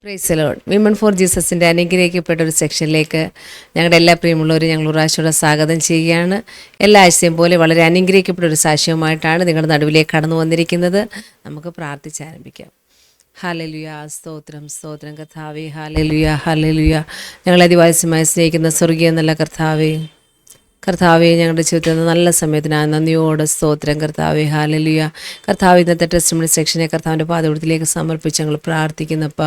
Price Lord. Women for ജീസസിൻ്റെ അനുഗ്രഹിക്കപ്പെട്ട ഒരു സെക്ഷനിലേക്ക് ഞങ്ങളുടെ എല്ലാ പ്രിയമുള്ളവരും ഞങ്ങൾ പ്രാവശ്യത്തോടെ സ്വാഗതം ചെയ്യുകയാണ്. എല്ലാ ആഴ്ചയും പോലെ വളരെ അനുഗ്രഹിക്കപ്പെട്ട ഒരു സാക്ഷ്യവുമായിട്ടാണ് നിങ്ങളുടെ നടുവിലേക്ക് കടന്നു വന്നിരിക്കുന്നത്. നമുക്ക് പ്രാർത്ഥിച്ചാരംഭിക്കാം. ഹല്ലേലൂയ, സ്തോത്രം സ്തോത്രം കർത്താവേ. Hallelujah hallelujah. ഞങ്ങളെ അതിവാസ്യമായി സ്നേഹിക്കുന്ന സ്വർഗീയ നല്ല കർത്താവേ, കർത്താവെ, ഞങ്ങളുടെ ജീവിതത്തിൽ നല്ല സമയത്തിനാണ് നന്ദിയോടെ സ്തോത്രം കർത്താവെ. ഹല്ലേലൂയ. കർത്താവ് ഇന്നത്തെ ടെസ്റ്റിമണി സെക്ഷനെ കർത്താവിൻ്റെ പാദപീഠത്തിലേക്ക് സമർപ്പിച്ച് ഞങ്ങൾ പ്രാർത്ഥിക്കുന്നപ്പ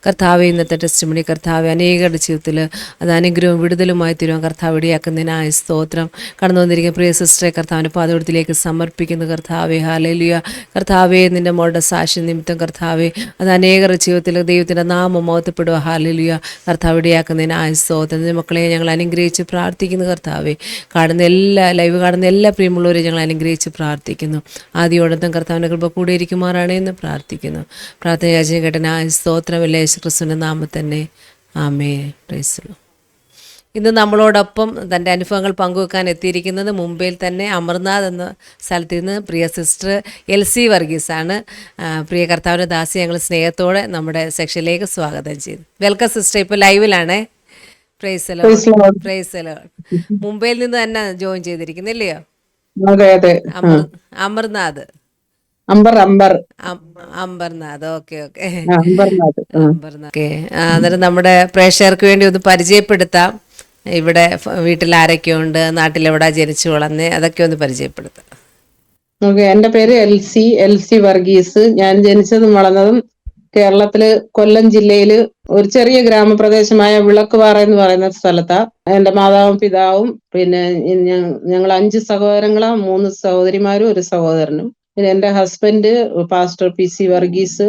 കർത്താവെ, ഇന്നത്തെ ടെസ്റ്റിമണി കർത്താവ് അനേകരുടെ ജീവിതത്തിൽ അത് അനുഗ്രഹവും വിടുതലുമായി തീരുവാൻ കർത്താവ് ഇടയാക്കുന്നതിനായ സ്തോത്രം. കടന്നു വന്നിരിക്കുന്ന പ്രിയ സിസ്റ്ററെ കർത്താവിൻ്റെ പാദപീഠത്തിലേക്ക് സമർപ്പിക്കുന്നു കർത്താവെ. ഹല്ലേലൂയ. കർത്താവെ, നിൻ്റെ മോളുടെ സാക്ഷി നിമിത്തം കർത്താവെ അത് അനേകരുടെ ജീവിതത്തിൽ ദൈവത്തിൻ്റെ നാമം മഹത്വപ്പെടുക. ഹല്ലേലൂയ. കർത്താവ് ഇടയാക്കുന്നതിനായ സ്തോത്രം. നിൻ്റെ മക്കളെ ഞങ്ങൾ അനുഗ്രഹിച്ച് പ്രാർത്ഥിക്കുന്നു കർത്താവെ. ലൈവ് കാണുന്ന എല്ലാ പ്രിയമുള്ളവരെയും ഞങ്ങൾ അനുഗ്രഹിച്ച് പ്രാർത്ഥിക്കുന്നു. ആദ്യോടത്തും കർത്താവിൻ്റെ കൃപ കൂടെ ഇരിക്കുമാറാണ് എന്ന് പ്രാർത്ഥിക്കുന്നു. പ്രാർത്ഥന യാചന കേട്ടനായ സ്തോത്രമല്ല യേശുക്രിസ്തുവിൻ്റെ നാമത്തിൽ തന്നെ ആമേൻ. Praise the Lord. ഇന്ന് നമ്മളോടൊപ്പം തൻ്റെ അനുഭവങ്ങൾ പങ്കുവെക്കാൻ എത്തിയിരിക്കുന്നത് മുംബൈയിൽ തന്നെ അമർനാഥ് എന്ന സ്ഥലത്ത് നിന്ന് പ്രിയ സിസ്റ്റർ എൽസി വർഗീസാണ്. പ്രിയ കർത്താവിൻ്റെ ദാസി ഞങ്ങൾ സ്നേഹത്തോടെ നമ്മുടെ സെക്ഷനിലേക്ക് സ്വാഗതം ചെയ്തു. Welcome sister. ഇപ്പോൾ ലൈവിലാണേ. Praise Lord. Praise Lord. മുംബൈയിൽ നിന്ന് തന്നെ ജോയിൻ ചെയ്തിരിക്കുന്നില്ലയോ? അതെ അതെ. Amarnath. Ambernath. Okay okay. Ambernath. Ambernath. Okay. അന്നേരം നമ്മുടെ പ്രേക്ഷകർക്ക് വേണ്ടി ഒന്ന് പരിചയപ്പെടുത്താം. ഇവിടെ വീട്ടിൽ ആരൊക്കെയുണ്ട്, നാട്ടിലെവിടെ ജനിച്ചു വളർന്നേ, അതൊക്കെ ഒന്ന് പരിചയപ്പെടുത്താം. ഓക്കെ. എന്റെ പേര് എൽസി വർഗീസ്. ഞാൻ ജനിച്ചതും വളർന്നതും കേരളത്തില് കൊല്ലം ജില്ലയില് ഒരു ചെറിയ ഗ്രാമപ്രദേശമായ വിളക്കുപാറ എന്ന് പറയുന്ന സ്ഥലത്താ. എന്റെ മാതാവും പിതാവും പിന്നെ ഞങ്ങൾ 5 സഹോദരങ്ങളാ, 3 സഹോദരിമാരും ഒരു സഹോദരനും. പിന്നെ എന്റെ husband pastor PC Varghese.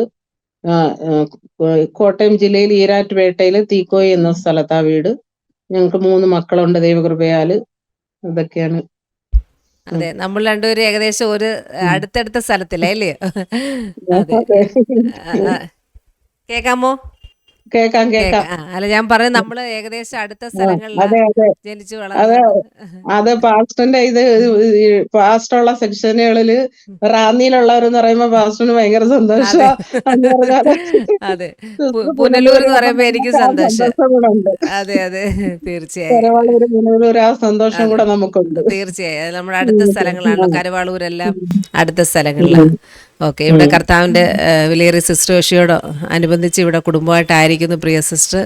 Kottayam ജില്ലയിൽ ഈരാറ്റുപേട്ടയില് തീക്കോയി എന്ന സ്ഥലത്താ വീട്. ഞങ്ങൾക്ക് 3 മക്കളുണ്ട് ദൈവകൃപയാല്. ഇതൊക്കെയാണ്. അതെ, നമ്മൾ രണ്ടുപേരും ഏകദേശം ഒരു അടുത്തടുത്ത സ്ഥലത്തില്ലേ അല്ലേ? അതെ. കേക്കാമോ? കേക്കാം. അല്ല, ഞാൻ പറയുന്നത് നമ്മള് ഏകദേശം അടുത്ത സ്ഥലങ്ങളിലാണ് ജനിച്ചു അത് വളർന്നത്. പാസ്റ്ററിന്റെ പാസ്റ്ററുള്ള സെക്ഷനുകളില് റാന്നിയിലുള്ളവരെന്ന് പറയുമ്പോ പാസ്റ്ററിന് ഭയങ്കര സന്തോഷമാ. എന്ന് പറഞ്ഞാല് അതെ, പുനലൂർ എന്ന് പറയുമ്പോ എനിക്ക് സന്തോഷം. സന്തോഷങ്ങളുണ്ട്. അതെ അതെ, തീർച്ചയായും. കരവാളൂര് പുനലൂർ ആ സന്തോഷം കൂടെ നമുക്കുണ്ട്. തീർച്ചയായും അത് നമ്മുടെ അടുത്ത സ്ഥലങ്ങളാണല്ലോ. കരവാളൂരെല്ലാം അടുത്ത സ്ഥലങ്ങളിലാണ്. ഓക്കെ. ഇവിടെ കർത്താവിൻ്റെ വിലയേറിയ സിസ്റ്റർഷിയോട് അനുബന്ധിച്ച് ഇവിടെ കുടുംബമായിട്ടായിരിക്കുന്നു പ്രിയ സിസ്റ്റർ.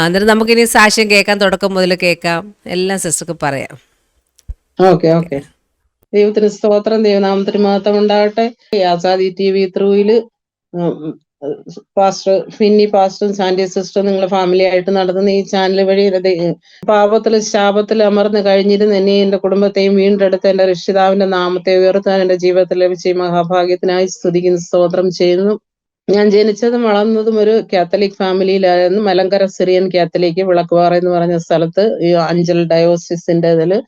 അന്നേരം നമുക്കിനി സാക്ഷ്യം കേൾക്കാം. തുടക്കം മുതൽ കേൾക്കാം. എല്ലാം സിസ്റ്റർക്ക് പറയാം. ഓക്കെ. ദൈവത്തിന് സ്തോത്രം, ദൈവനാമത്തിന് മഹത്വം ഉണ്ടാകട്ടെ. ആസാദി TV ത്രൂയില് പാസ്റ്റർ ഫിന്നി പാസ്റ്ററും സാൻഡി സിസ്റ്റർ നിങ്ങളുടെ ഫാമിലി ആയിട്ട് നടത്തുന്ന ഈ ചാനൽ വഴി പാപത്തിലും ശാപത്തിലും അമർന്ന് കഴിഞ്ഞിരുന്ന എന്നെയും എന്റെ കുടുംബത്തെയും വീണ്ടെടുത്ത് എന്റെ രക്ഷിതാവിന്റെ നാമത്തെ ഉയർത്താൻ എന്റെ ജീവിതത്തിൽ ലഭിച്ച ഈ മഹാഭാഗ്യത്തിനായി സ്തുതിക്കുന്ന സ്തോത്രം ചെയ്യുന്നു. ഞാൻ ജനിച്ചതും വളർന്നതും ഒരു കാത്തലിക് ഫാമിലിയിലായിരുന്നു. മലങ്കര സിറിയൻ കാത്തലിക് വിളക്കുപാറ എന്ന് പറഞ്ഞ സ്ഥലത്ത് ഈ അഞ്ചൽ ഡയോസിസിന്റെ ഇതില്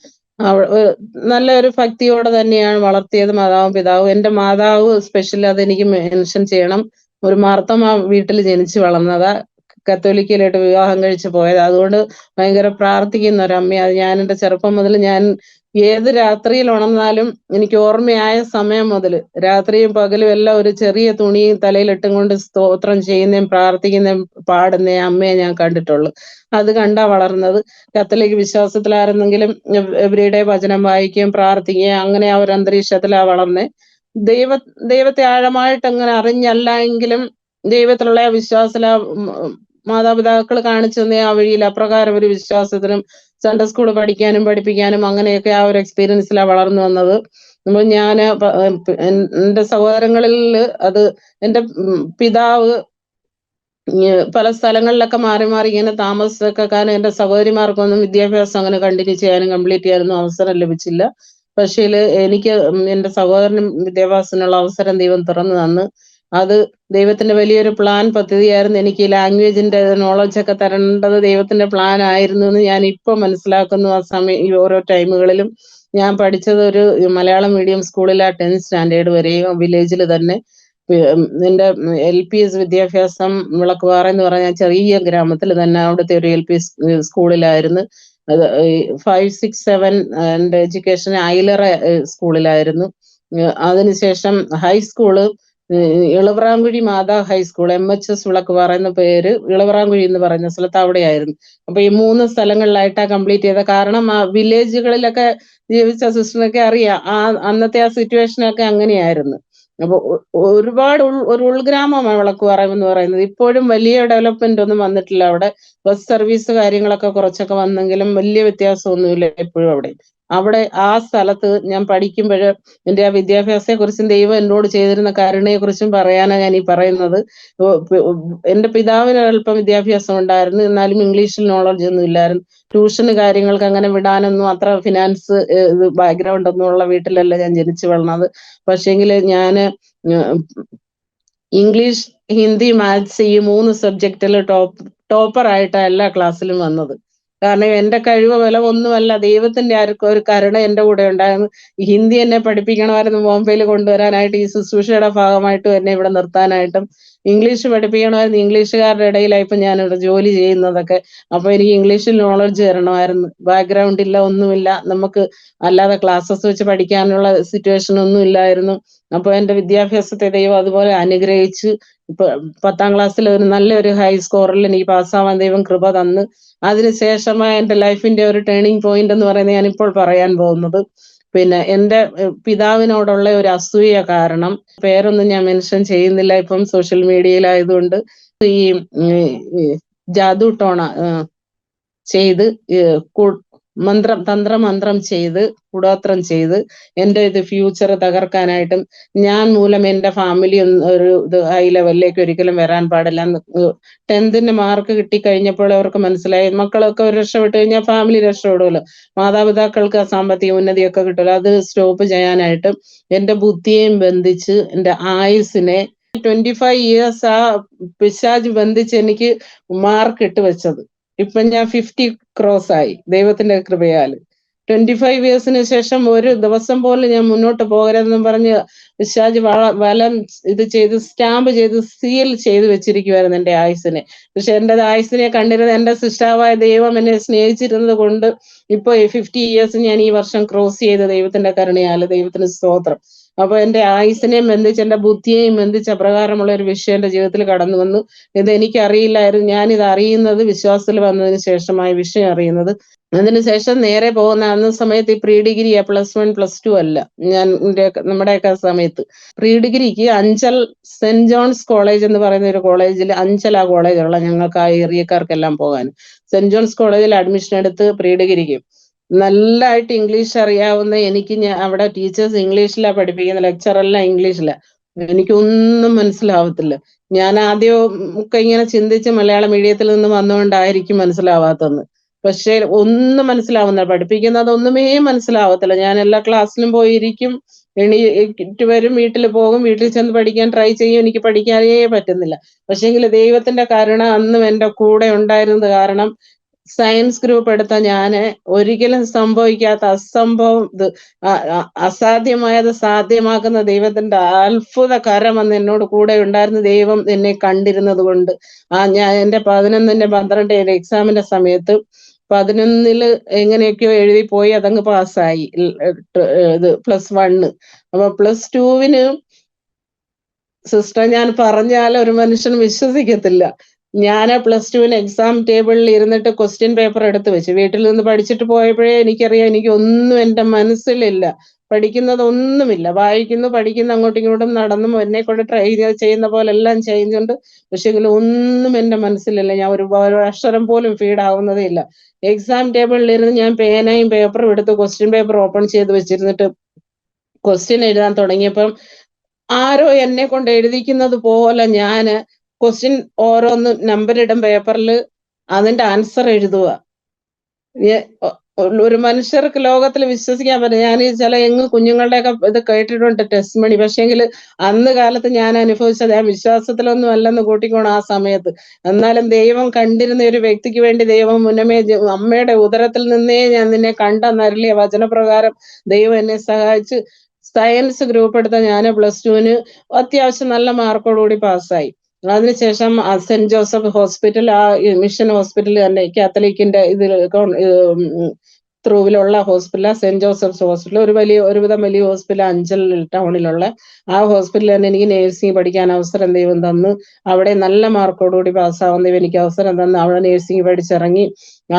നല്ലൊരു ഭക്തിയോടെ തന്നെയാണ് വളർത്തിയത് മാതാവും പിതാവും. എന്റെ മാതാവ് സ്പെഷ്യൽ അതെനിക്ക് മെൻഷൻ ചെയ്യണം. ഒരു മാർത്തമ്മ വീട്ടിൽ ജനിച്ചു വളർന്നതാ. കത്തോലിക്കയിലായിട്ട് വിവാഹം കഴിച്ചു പോയത്. അതുകൊണ്ട് ഭയങ്കര പ്രാർത്ഥിക്കുന്ന ഒരു അമ്മ. അത് ഞാൻ എന്റെ ചെറുപ്പം മുതൽ ഞാൻ ഏത് രാത്രിയിൽ ഉണർന്നാലും എനിക്ക് ഓർമ്മയായ സമയം മുതൽ രാത്രിയും പകലും എല്ലാം ഒരു ചെറിയ തുണിയും തലയിലിട്ടും കൊണ്ട് സ്തോത്രം ചെയ്യുന്നതും പ്രാർത്ഥിക്കുന്നതും പാടുന്നതും അമ്മയെ ഞാൻ കണ്ടിട്ടുള്ളൂ. അത് കണ്ടാ വളർന്നത്. കത്തോലിക് വിശ്വാസത്തിലായിരുന്നെങ്കിലും എവരിഡേ വചനം വായിക്കുകയും പ്രാർത്ഥിക്കുകയും അങ്ങനെ ആ ഒരു അന്തരീക്ഷത്തിലാ വളർന്നേ. ദൈവത്തെ ആഴമായിട്ട് അങ്ങനെ അറിഞ്ഞല്ല എങ്കിലും ദൈവത്തിലുള്ള വിശ്വാസത്തില മാതാപിതാക്കൾ കാണിച്ചു തന്ന ആ വഴിയിൽ അപ്രകാരം ഒരു വിശ്വാസത്തിനും സൺഡേ സ്കൂൾ പഠിക്കാനും പഠിപ്പിക്കാനും അങ്ങനെയൊക്കെ ആ ഒരു എക്സ്പീരിയൻസിലാണ് വളർന്നു വന്നത്. അപ്പോൾ ഞാൻ എന്റെ സഹോദരങ്ങളിൽ അത് എന്റെ പിതാവ് പല സ്ഥലങ്ങളിലൊക്കെ മാറി ഇങ്ങനെ താമസിച്ചൊക്കെ, കാരണം എന്റെ സഹോദരിമാർക്കൊന്നും വിദ്യാഭ്യാസം അങ്ങനെ കണ്ടിന്യൂ ചെയ്യാനും കംപ്ലീറ്റ് ചെയ്യാനൊന്നും അവസരം ലഭിച്ചില്ല. പക്ഷേ എനിക്ക് എന്റെ സഹോദരനും വിദ്യാഭ്യാസത്തിനുള്ള അവസരം ദൈവം തുറന്നു തന്നു. അത് ദൈവത്തിന്റെ വലിയൊരു പ്ലാൻ പദ്ധതിയായിരുന്നു. എനിക്ക് ലാംഗ്വേജിന്റെ നോളജൊക്കെ തരേണ്ടത് ദൈവത്തിന്റെ പ്ലാൻ ആയിരുന്നു എന്ന് ഞാൻ ഇപ്പൊ മനസ്സിലാക്കുന്നു. ആ സമയം ഈ ഓരോ ടൈമുകളിലും ഞാൻ പഠിച്ചത് ഒരു മലയാളം മീഡിയം സ്കൂളിലാണ് 10th സ്റ്റാൻഡേർഡ് വരെയും വില്ലേജിൽ തന്നെ. എന്റെ LPS വിദ്യാഭ്യാസം വിളക്കുപാറ എന്ന് പറഞ്ഞ ചെറിയ ഗ്രാമത്തിൽ തന്നെ അവിടുത്തെ ഒരു LP സ്കൂളിലായിരുന്നു. 5, 6, 7 എന്റെ എഡ്യൂക്കേഷൻ ഐലറ സ്കൂളിലായിരുന്നു. അതിനുശേഷം ഹൈസ്കൂള് ഇളവറാങ്കുഴി മാതാ ഹൈസ്കൂൾ MHS വിളക്ക് പറയുന്ന പേര് ഇളവറാങ്കുഴി എന്ന് പറയുന്ന സ്ഥലത്ത് അവിടെയായിരുന്നു. അപ്പൊ ഈ 3 സ്ഥലങ്ങളിലായിട്ടാ കംപ്ലീറ്റ് ചെയ്തത്. കാരണം ആ വില്ലേജുകളിലൊക്കെ ജീവിച്ച സിസ്റ്ററിനൊക്കെ അറിയാം, അന്നത്തെ ആ സിറ്റുവേഷനൊക്കെ അങ്ങനെയായിരുന്നു. അപ്പൊ ഒരുപാട് ഒരു ഉൾഗ്രാമമാണ് വിളക്കുപാറ എന്ന് പറയുന്നത്. ഇപ്പോഴും വലിയ ഡെവലപ്മെന്റ് ഒന്നും വന്നിട്ടില്ല അവിടെ. ബസ് സർവീസ് കാര്യങ്ങളൊക്കെ കുറച്ചൊക്കെ വന്നെങ്കിലും വലിയ വ്യത്യാസമൊന്നുമില്ല ഇപ്പോഴും അവിടെ. അവിടെ ആ സ്ഥലത്ത് ഞാൻ പഠിക്കുമ്പോൾ എന്റെ ആ വിദ്യാഭ്യാസത്തെ കുറിച്ചും ദൈവം എന്നോട് ചെയ്തിരുന്ന കരുണയെ കുറിച്ചും പറയാനാണ് ഞാൻ ഈ പറയുന്നത്. എന്റെ പിതാവിന് അല്പം വിദ്യാഭ്യാസം ഉണ്ടായിരുന്നു, എന്നാലും ഇംഗ്ലീഷിൽ നോളജ് ഒന്നും ഇല്ലായിരുന്നു. ട്യൂഷന് കാര്യങ്ങൾക്ക് അങ്ങനെ വിടാനൊന്നും അത്ര ഫിനാൻസ് ബാക്ക്ഗ്രൗണ്ട് ഒന്നും ഉള്ള വീട്ടിലല്ല ഞാൻ ജനിച്ചു വളർന്നത്. പക്ഷേങ്കിൽ ഞാന് ഇംഗ്ലീഷ്, ഹിന്ദി, മാത്സ് ഈ 3 സബ്ജക്റ്റിൽ ടോപ്പറായിട്ടാണ് എല്ലാ ക്ലാസ്സിലും വന്നത്. കാരണം എന്റെ കഴിവ് ഒന്നുമല്ല, ദൈവത്തിന്റെ ഒരു കരുണ എന്റെ കൂടെ ഉണ്ടായിരുന്നു. ഹിന്ദി എന്നെ പഠിപ്പിക്കണമായിരുന്നു ബോംബെയിൽ കൊണ്ടുവരാനായിട്ട്, ഈ ശുശ്രൂഷയുടെ ഭാഗമായിട്ടും എന്നെ ഇവിടെ നിർത്താനായിട്ടും. ഇംഗ്ലീഷ് പഠിപ്പിക്കണമായിരുന്നു, ഇംഗ്ലീഷുകാരുടെ ഇടയിലായിപ്പോ ഞാനിവിടെ ജോലി ചെയ്യുന്നതൊക്കെ. അപ്പൊ എനിക്ക് ഇംഗ്ലീഷിൽ നോളജ് തരണമായിരുന്നു. ബാക്ക്ഗ്രൗണ്ട് ഇല്ല, ഒന്നുമില്ല, നമുക്ക് അല്ലാതെ ക്ലാസ്സസ് വെച്ച് പഠിക്കാനുള്ള സിറ്റുവേഷൻ ഒന്നും ഇല്ലായിരുന്നു. അപ്പൊ എന്റെ വിദ്യാഭ്യാസത്തെ ദൈവം അതുപോലെ അനുഗ്രഹിച്ച് ഇപ്പൊ 10ാം ക്ലാസ്സിൽ ഒരു നല്ലൊരു ഹൈ സ്കോറിൽ എനിക്ക് പാസ്സാവാൻ ദൈവം കൃപ തന്ന്. അതിനുശേഷമായ എന്റെ ലൈഫിന്റെ ഒരു ടേണിംഗ് പോയിന്റ് എന്ന് പറയുന്നത് ഞാനിപ്പോൾ പറയാൻ പോകുന്നത്. പിന്നെ എന്റെ പിതാവിനോടുള്ള ഒരു അസൂയ കാരണം, പേരൊന്നും ഞാൻ മെൻഷൻ ചെയ്യുന്നില്ല ഇപ്പം സോഷ്യൽ മീഡിയയിലായതുകൊണ്ട്, ഈ ജാദു ടോണ ചെയ്ത് തന്ത്രമന്ത്രം ചെയ്ത് കൂടോത്രം ചെയ്ത് എന്റെ ഇത് ഫ്യൂച്ചർ തകർക്കാനായിട്ടും, ഞാൻ മൂലം എന്റെ ഫാമിലി ഒരു ഹൈ ലെവലിലേക്ക് ഒരിക്കലും വരാൻ പാടില്ല. 10th മാർക്ക് കിട്ടിക്കഴിഞ്ഞപ്പോൾ അവർക്ക് മനസ്സിലായി മക്കളൊക്കെ ഒരു രക്ഷപ്പെട്ട് കഴിഞ്ഞാൽ ഫാമിലി രക്ഷപ്പെടുമല്ലോ, മാതാപിതാക്കൾക്ക് സാമ്പത്തിക ഉന്നതിയൊക്കെ കിട്ടുമല്ലോ. അത് സ്റ്റോപ്പ് ചെയ്യാനായിട്ടും എന്റെ ബുദ്ധിയെയും ബന്ധിച്ച് എന്റെ ആയുസിനെ 25 years ആ പിശാച് ബന്ധിച്ച് എനിക്ക് മാർക്ക് ഇട്ട് വെച്ചത്. ഇപ്പൊ ഞാൻ 50 ക്രോസ് ആയി ദൈവത്തിന്റെ കൃപയാല്. 25 yearsന് ശേഷം ഒരു ദിവസം പോലും ഞാൻ മുന്നോട്ട് പോകരുതെന്നും പറഞ്ഞ് പിശാച് വലം ഇത് ചെയ്ത് സ്റ്റാമ്പ് ചെയ്ത് സീൽ ചെയ്ത് വെച്ചിരിക്കുവായിരുന്നു എന്റെ ആയുസിനെ. പക്ഷെ എന്റെ ആയുസിനെ കണ്ടിരുന്ന എന്റെ സൃഷ്ടാവായ ദൈവം എന്നെ സ്നേഹിച്ചിരുന്നത് കൊണ്ട് ഇപ്പൊ 50 years ഞാൻ ഈ വർഷം ക്രോസ് ചെയ്ത് ദൈവത്തിന്റെ കരുണയാല്, ദൈവത്തിന് സ്തോത്രം. അപ്പൊ എന്റെ ആയുസിനെയും ബന്ധിച്ച് എന്റെ ബുദ്ധിയെയും ബന്ധിച്ച് അപ്രകാരമുള്ള ഒരു വിഷയം എന്റെ ജീവിതത്തിൽ കടന്നു വന്നു. ഇത് എനിക്കറിയില്ലായിരുന്നു. ഞാനിത് അറിയുന്നത് വിശ്വാസത്തിൽ വന്നതിന് ശേഷമായ വിഷയം അറിയുന്നത്. അതിനുശേഷം നേരെ പോകുന്ന സമയത്ത് ഈ പ്രീ ഡിഗ്രി +1 +2 അല്ല. നമ്മുടെയൊക്കെ സമയത്ത് പ്രീ ഡിഗ്രിക്ക് അഞ്ചൽ സെന്റ് ജോൺസ് കോളേജ് എന്ന് പറയുന്ന ഒരു കോളേജിൽ, അഞ്ചൽ ആ കോളേജുള്ള ഞങ്ങൾക്ക് ആ ഏരിയക്കാർക്കെല്ലാം പോകാൻ സെന്റ് ജോൺസ് കോളേജിൽ അഡ്മിഷൻ എടുത്ത് പ്രീ ഡിഗ്രിക്ക് നല്ലതായിട്ട് ഇംഗ്ലീഷ് അറിയാവുന്ന എനിക്ക്, അവിടെ ടീച്ചേഴ്സ് ഇംഗ്ലീഷിലാണ് പഠിപ്പിക്കുന്ന, ലെക്ചറെല്ലാം ഇംഗ്ലീഷിലാണ്. എനിക്കൊന്നും മനസ്സിലാവത്തില്ല. ഞാൻ ആദ്യം ഒക്കെ ഇങ്ങനെ ചിന്തിച്ച് മലയാളം മീഡിയത്തിൽ നിന്ന് വന്നുകൊണ്ടായിരിക്കും മനസ്സിലാവാത്തതെന്ന്. പക്ഷെ ഒന്നും മനസ്സിലാവുന്നില്ല, പഠിപ്പിക്കുന്നത് ഒന്നുമേ മനസ്സിലാവത്തില്ല. ഞാൻ എല്ലാ ക്ലാസ്സിലും പോയിരിക്കും, എണീറ്റ് വരും, വീട്ടിൽ പോകും, വീട്ടിൽ ചെന്ന് പഠിക്കാൻ ട്രൈ ചെയ്യും, എനിക്ക് പഠിക്കാനേ പറ്റുന്നില്ല. പക്ഷെങ്കിൽ ദൈവത്തിന്റെ കരുണ അന്നും എന്റെ കൂടെ ഉണ്ടായിരുന്നത് കാരണം സയൻസ് ഗ്രൂപ്പ് എടുത്ത ഞാന് ഒരിക്കലും സംഭവിക്കാത്ത അസംഭവം, അസാധ്യമായത് സാധ്യമാക്കുന്ന ദൈവത്തിന്റെ അത്ഭുത കരം അന്ന് എന്നോട് കൂടെ ഉണ്ടായിരുന്ന ദൈവം എന്നെ കണ്ടിരുന്നത് കൊണ്ട് ഞാൻ എന്റെ 11 12 എക്സാമിന്റെ സമയത്ത് 11 എങ്ങനെയൊക്കെയോ എഴുതി പോയി, അതങ്ങ് പാസ്സായി. ഇത് +1. അപ്പൊ +2 സിസ്റ്റർ ഞാൻ പറഞ്ഞാൽ ഒരു മനുഷ്യൻ വിശ്വസിക്കത്തില്ല. ഞാൻ +2 എക്സാം ടേബിളിൽ ഇരുന്നിട്ട് ക്വസ്റ്റ്യൻ പേപ്പർ എടുത്ത് വെച്ച് വീട്ടിൽ നിന്ന് പഠിച്ചിട്ട് പോയപ്പോഴേ എനിക്കറിയാം എനിക്ക് ഒന്നും എന്റെ മനസ്സിലില്ല, പഠിക്കുന്നത് ഒന്നുമില്ല. വായിക്കുന്നു, പഠിക്കുന്നു, അങ്ങോട്ടും ഇങ്ങോട്ടും നടന്നും എന്നെ കൊണ്ട് ട്രൈ ചെയ്യുന്ന പോലെ എല്ലാം ചെയ്യുന്നുണ്ട്. പക്ഷെ ഒന്നും എന്റെ മനസ്സിലില്ല. ഞാൻ ഒരു അക്ഷരം പോലും ഫീഡ് ആവുന്നതേ ഇല്ല. എക്സാം ടേബിളിൽ ഇരുന്ന് ഞാൻ പേനയും പേപ്പറും എടുത്ത് ക്വസ്റ്റ്യൻ പേപ്പർ ഓപ്പൺ ചെയ്ത് വെച്ചിരുന്നിട്ട് ക്വസ്റ്റ്യൻ എഴുതാൻ തുടങ്ങിയപ്പം ആരോ എന്നെ കൊണ്ട് എഴുതിക്കുന്നത് പോലെ ഞാന് ക്വസ്റ്റ്യൻ ഓരോന്ന് നമ്പർ ഇടും പേപ്പറിൽ, അതിന്റെ ആൻസർ എഴുതുക. ഒരു മനുഷ്യർക്ക് ലോകത്തിൽ വിശ്വസിക്കാൻ പറ്റില്ല. ഞാൻ ചില കുഞ്ഞുങ്ങളുടെയൊക്കെ ഇത് കേട്ടിട്ടുണ്ട് ടെസ്റ്റ് മണി. പക്ഷേങ്കിൽ അന്ന് കാലത്ത് ഞാൻ അനുഭവിച്ചത്, ഞാൻ വിശ്വാസത്തിലൊന്നും അല്ലെന്ന് കൂട്ടിക്കോണം ആ സമയത്ത്. എന്നാലും ദൈവം കണ്ടിരുന്ന ഒരു വ്യക്തിക്ക് വേണ്ടി ദൈവം മുന്നമേ, അമ്മയുടെ ഉദരത്തിൽ നിന്നേ ഞാൻ നിന്നെ കണ്ടെന്നരുളിയ വചനപ്രകാരം ദൈവം എന്നെ സഹായിച്ച് സയൻസ് ഗ്രൂപ്പ് എടുത്ത ഞാൻ +2 അത്യാവശ്യം നല്ല മാർക്കോടുകൂടി പാസ്സായി. അതിനുശേഷം സെന്റ് ജോസഫ് ഹോസ്പിറ്റൽ, ആ മിഷൻ ഹോസ്പിറ്റൽ തന്നെ കാത്തലിക്കിന്റെ ഇതിൽ ത്രൂവിലുള്ള ഹോസ്പിറ്റലാണ് സെന്റ് ജോസഫ്സ് ഹോസ്പിറ്റൽ. ഒരുവിധം വലിയ ഹോസ്പിറ്റൽ, അഞ്ചൽ ടൗണിലുള്ള ആ ഹോസ്പിറ്റലിൽ തന്നെ എനിക്ക് നേഴ്സിംഗ് പഠിക്കാൻ അവസരം ദൈവം തന്നു. അവിടെ നല്ല മാർക്കോടുകൂടി പാസ്സാവാൻ ദൈവം എനിക്ക് അവസരം തന്നു. അവിടെ നേഴ്സിംഗ് പഠിച്ചിറങ്ങി.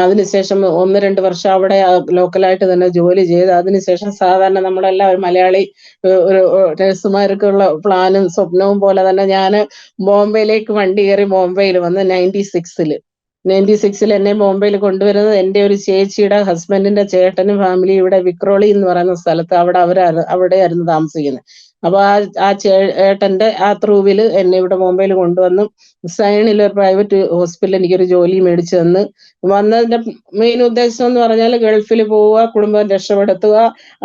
അതിനുശേഷം 1-2 വർഷം അവിടെ ലോക്കലായിട്ട് തന്നെ ജോലി ചെയ്ത്, അതിനുശേഷം സാധാരണ നമ്മളെല്ലാം ഒരു മലയാളി ഒരു നഴ്സുമാർക്കുള്ള പ്ലാനും സ്വപ്നവും പോലെ തന്നെ ഞാൻ ബോംബെയിലേക്ക് വണ്ടി കയറി ബോംബെയിൽ വന്ന് 96-ൽ എന്നെ ബോംബെയിൽ കൊണ്ടുവരുന്നത് എൻ്റെ ഒരു ചേച്ചിയുടെ ഹസ്ബൻഡിന്റെ ചേട്ടനും ഫാമിലി ഇവിടെ വിക്രോളി എന്ന് പറയുന്ന സ്ഥലത്ത് അവിടെയായിരുന്നു താമസിക്കുന്നത്. അപ്പൊ ആ ചേട്ടന്റെ ആ ത്രൂവില് എന്നെ ഇവിടെ ബോംബെയിൽ കൊണ്ടുവന്നു സൈനിൽ ഒരു പ്രൈവറ്റ് ഹോസ്പിറ്റലിൽ എനിക്കൊരു ജോലി മേടിച്ചു തന്ന്. വന്നതിന്റെ മെയിൻ ഉദ്ദേശം എന്ന് പറഞ്ഞാൽ ഗൾഫിൽ പോവുക, കുടുംബം രക്ഷപ്പെടുത്തുക,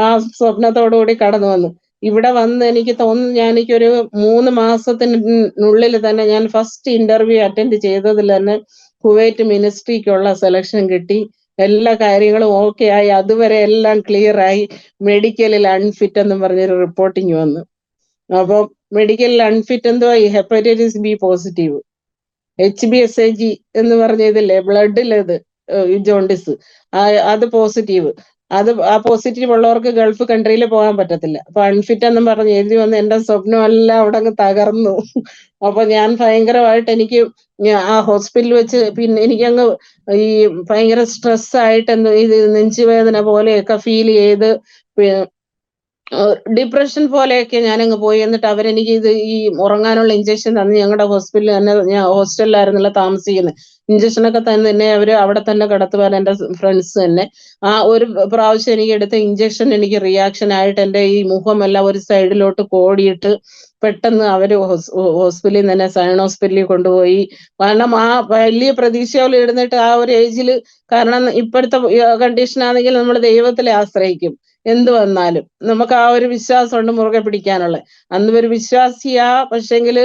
ആ സ്വപ്നത്തോടുകൂടി കടന്നു വന്നു. ഇവിടെ വന്ന് എനിക്ക് തോന്നുന്നു എനിക്കൊരു 3 മാസത്തിനുള്ളിൽ തന്നെ ഞാൻ ഫസ്റ്റ് ഇന്റർവ്യൂ അറ്റൻഡ് ചെയ്തതിൽ തന്നെ കുവൈറ്റ് മിനിസ്ട്രിക്കുള്ള സെലക്ഷൻ കിട്ടി. എല്ലാ കാര്യങ്ങളും ഓക്കെ ആയി. അതുവരെ എല്ലാം ക്ലിയർ ആയി. മെഡിക്കലിൽ അൺഫിറ്റ് എന്നും പറഞ്ഞൊരു റിപ്പോർട്ടിങ് വന്നു. അപ്പൊ മെഡിക്കലിൽ അൺഫിറ്റ് എന്തോ ഹെപ്പറ്റൈറ്റിസ് ബി പോസിറ്റീവ്, HBsAg എന്ന് പറഞ്ഞ ഇതില്ലേ ബ്ലഡിലേത് ജോണ്ടിസ്, അത് പോസിറ്റീവ്. ആ പോസിറ്റീവ് ഉള്ളവർക്ക് ഗൾഫ് കൺട്രിയിൽ പോകാൻ പറ്റത്തില്ല. അപ്പൊ അൺഫിറ്റ് എന്നും പറഞ്ഞ് എഴുതി വന്ന് എന്റെ സ്വപ്നമെല്ലാം അവിടെ അങ്ങ് തകർന്നു. അപ്പൊ ഞാൻ ഭയങ്കരമായിട്ട് എനിക്ക് ആ ഹോസ്പിറ്റലിൽ വെച്ച് പിന്നെ എനിക്കങ്ങ് ഈ ഭയങ്കര സ്ട്രെസ് ആയിട്ട് എന്തോ ഇത് നെഞ്ചുവേദന പോലെയൊക്കെ ഫീൽ ചെയ്ത് ഡിപ്രഷൻ പോലെയൊക്കെ ഞാനങ്ങ് പോയി. എന്നിട്ട് അവരെനിക്ക് ഈ ഉറങ്ങാനുള്ള ഇഞ്ചക്ഷൻ തന്നു. ഞങ്ങളുടെ ഹോസ്പിറ്റലിൽ തന്നെ, ഞാൻ ഹോസ്റ്റലിലായിരുന്നല്ലോ താമസിക്കുന്നത്. ഇഞ്ചക്ഷനൊക്കെ തന്നെ അവര് അവിടെ തന്നെ കിടത്തുവാൻ എൻ്റെ ഫ്രണ്ട്സ് തന്നെ. ആ ഒരു പ്രാവശ്യം എനിക്ക് എടുത്ത ഇഞ്ചക്ഷൻ എനിക്ക് റിയാക്ഷൻ ആയിട്ട് എൻ്റെ ഈ മുഖമെല്ലാം ഒരു സൈഡിലോട്ട് കോടിയിട്ട് പെട്ടെന്ന് അവര് ഹോസ്പിറ്റലിൽ തന്നെ സയൺ ഹോസ്പിറ്റലിൽ കൊണ്ടുപോയി. കാരണം ആ വലിയ പ്രതീക്ഷയോടെ ഇരുന്നിട്ട് ആ ഒരു ഏജിൽ, കാരണം ഇപ്പോഴത്തെ കണ്ടീഷൻ ആണെങ്കിൽ നമ്മൾ ദൈവത്തിലെ ആശ്രയിക്കും എന്ത് വന്നാലും. നമുക്ക് ആ ഒരു വിശ്വാസമുണ്ട് മുറുകെ പിടിക്കാനുള്ള. അന്ന് ഒരു വിശ്വാസിയാ, പക്ഷെങ്കിൽ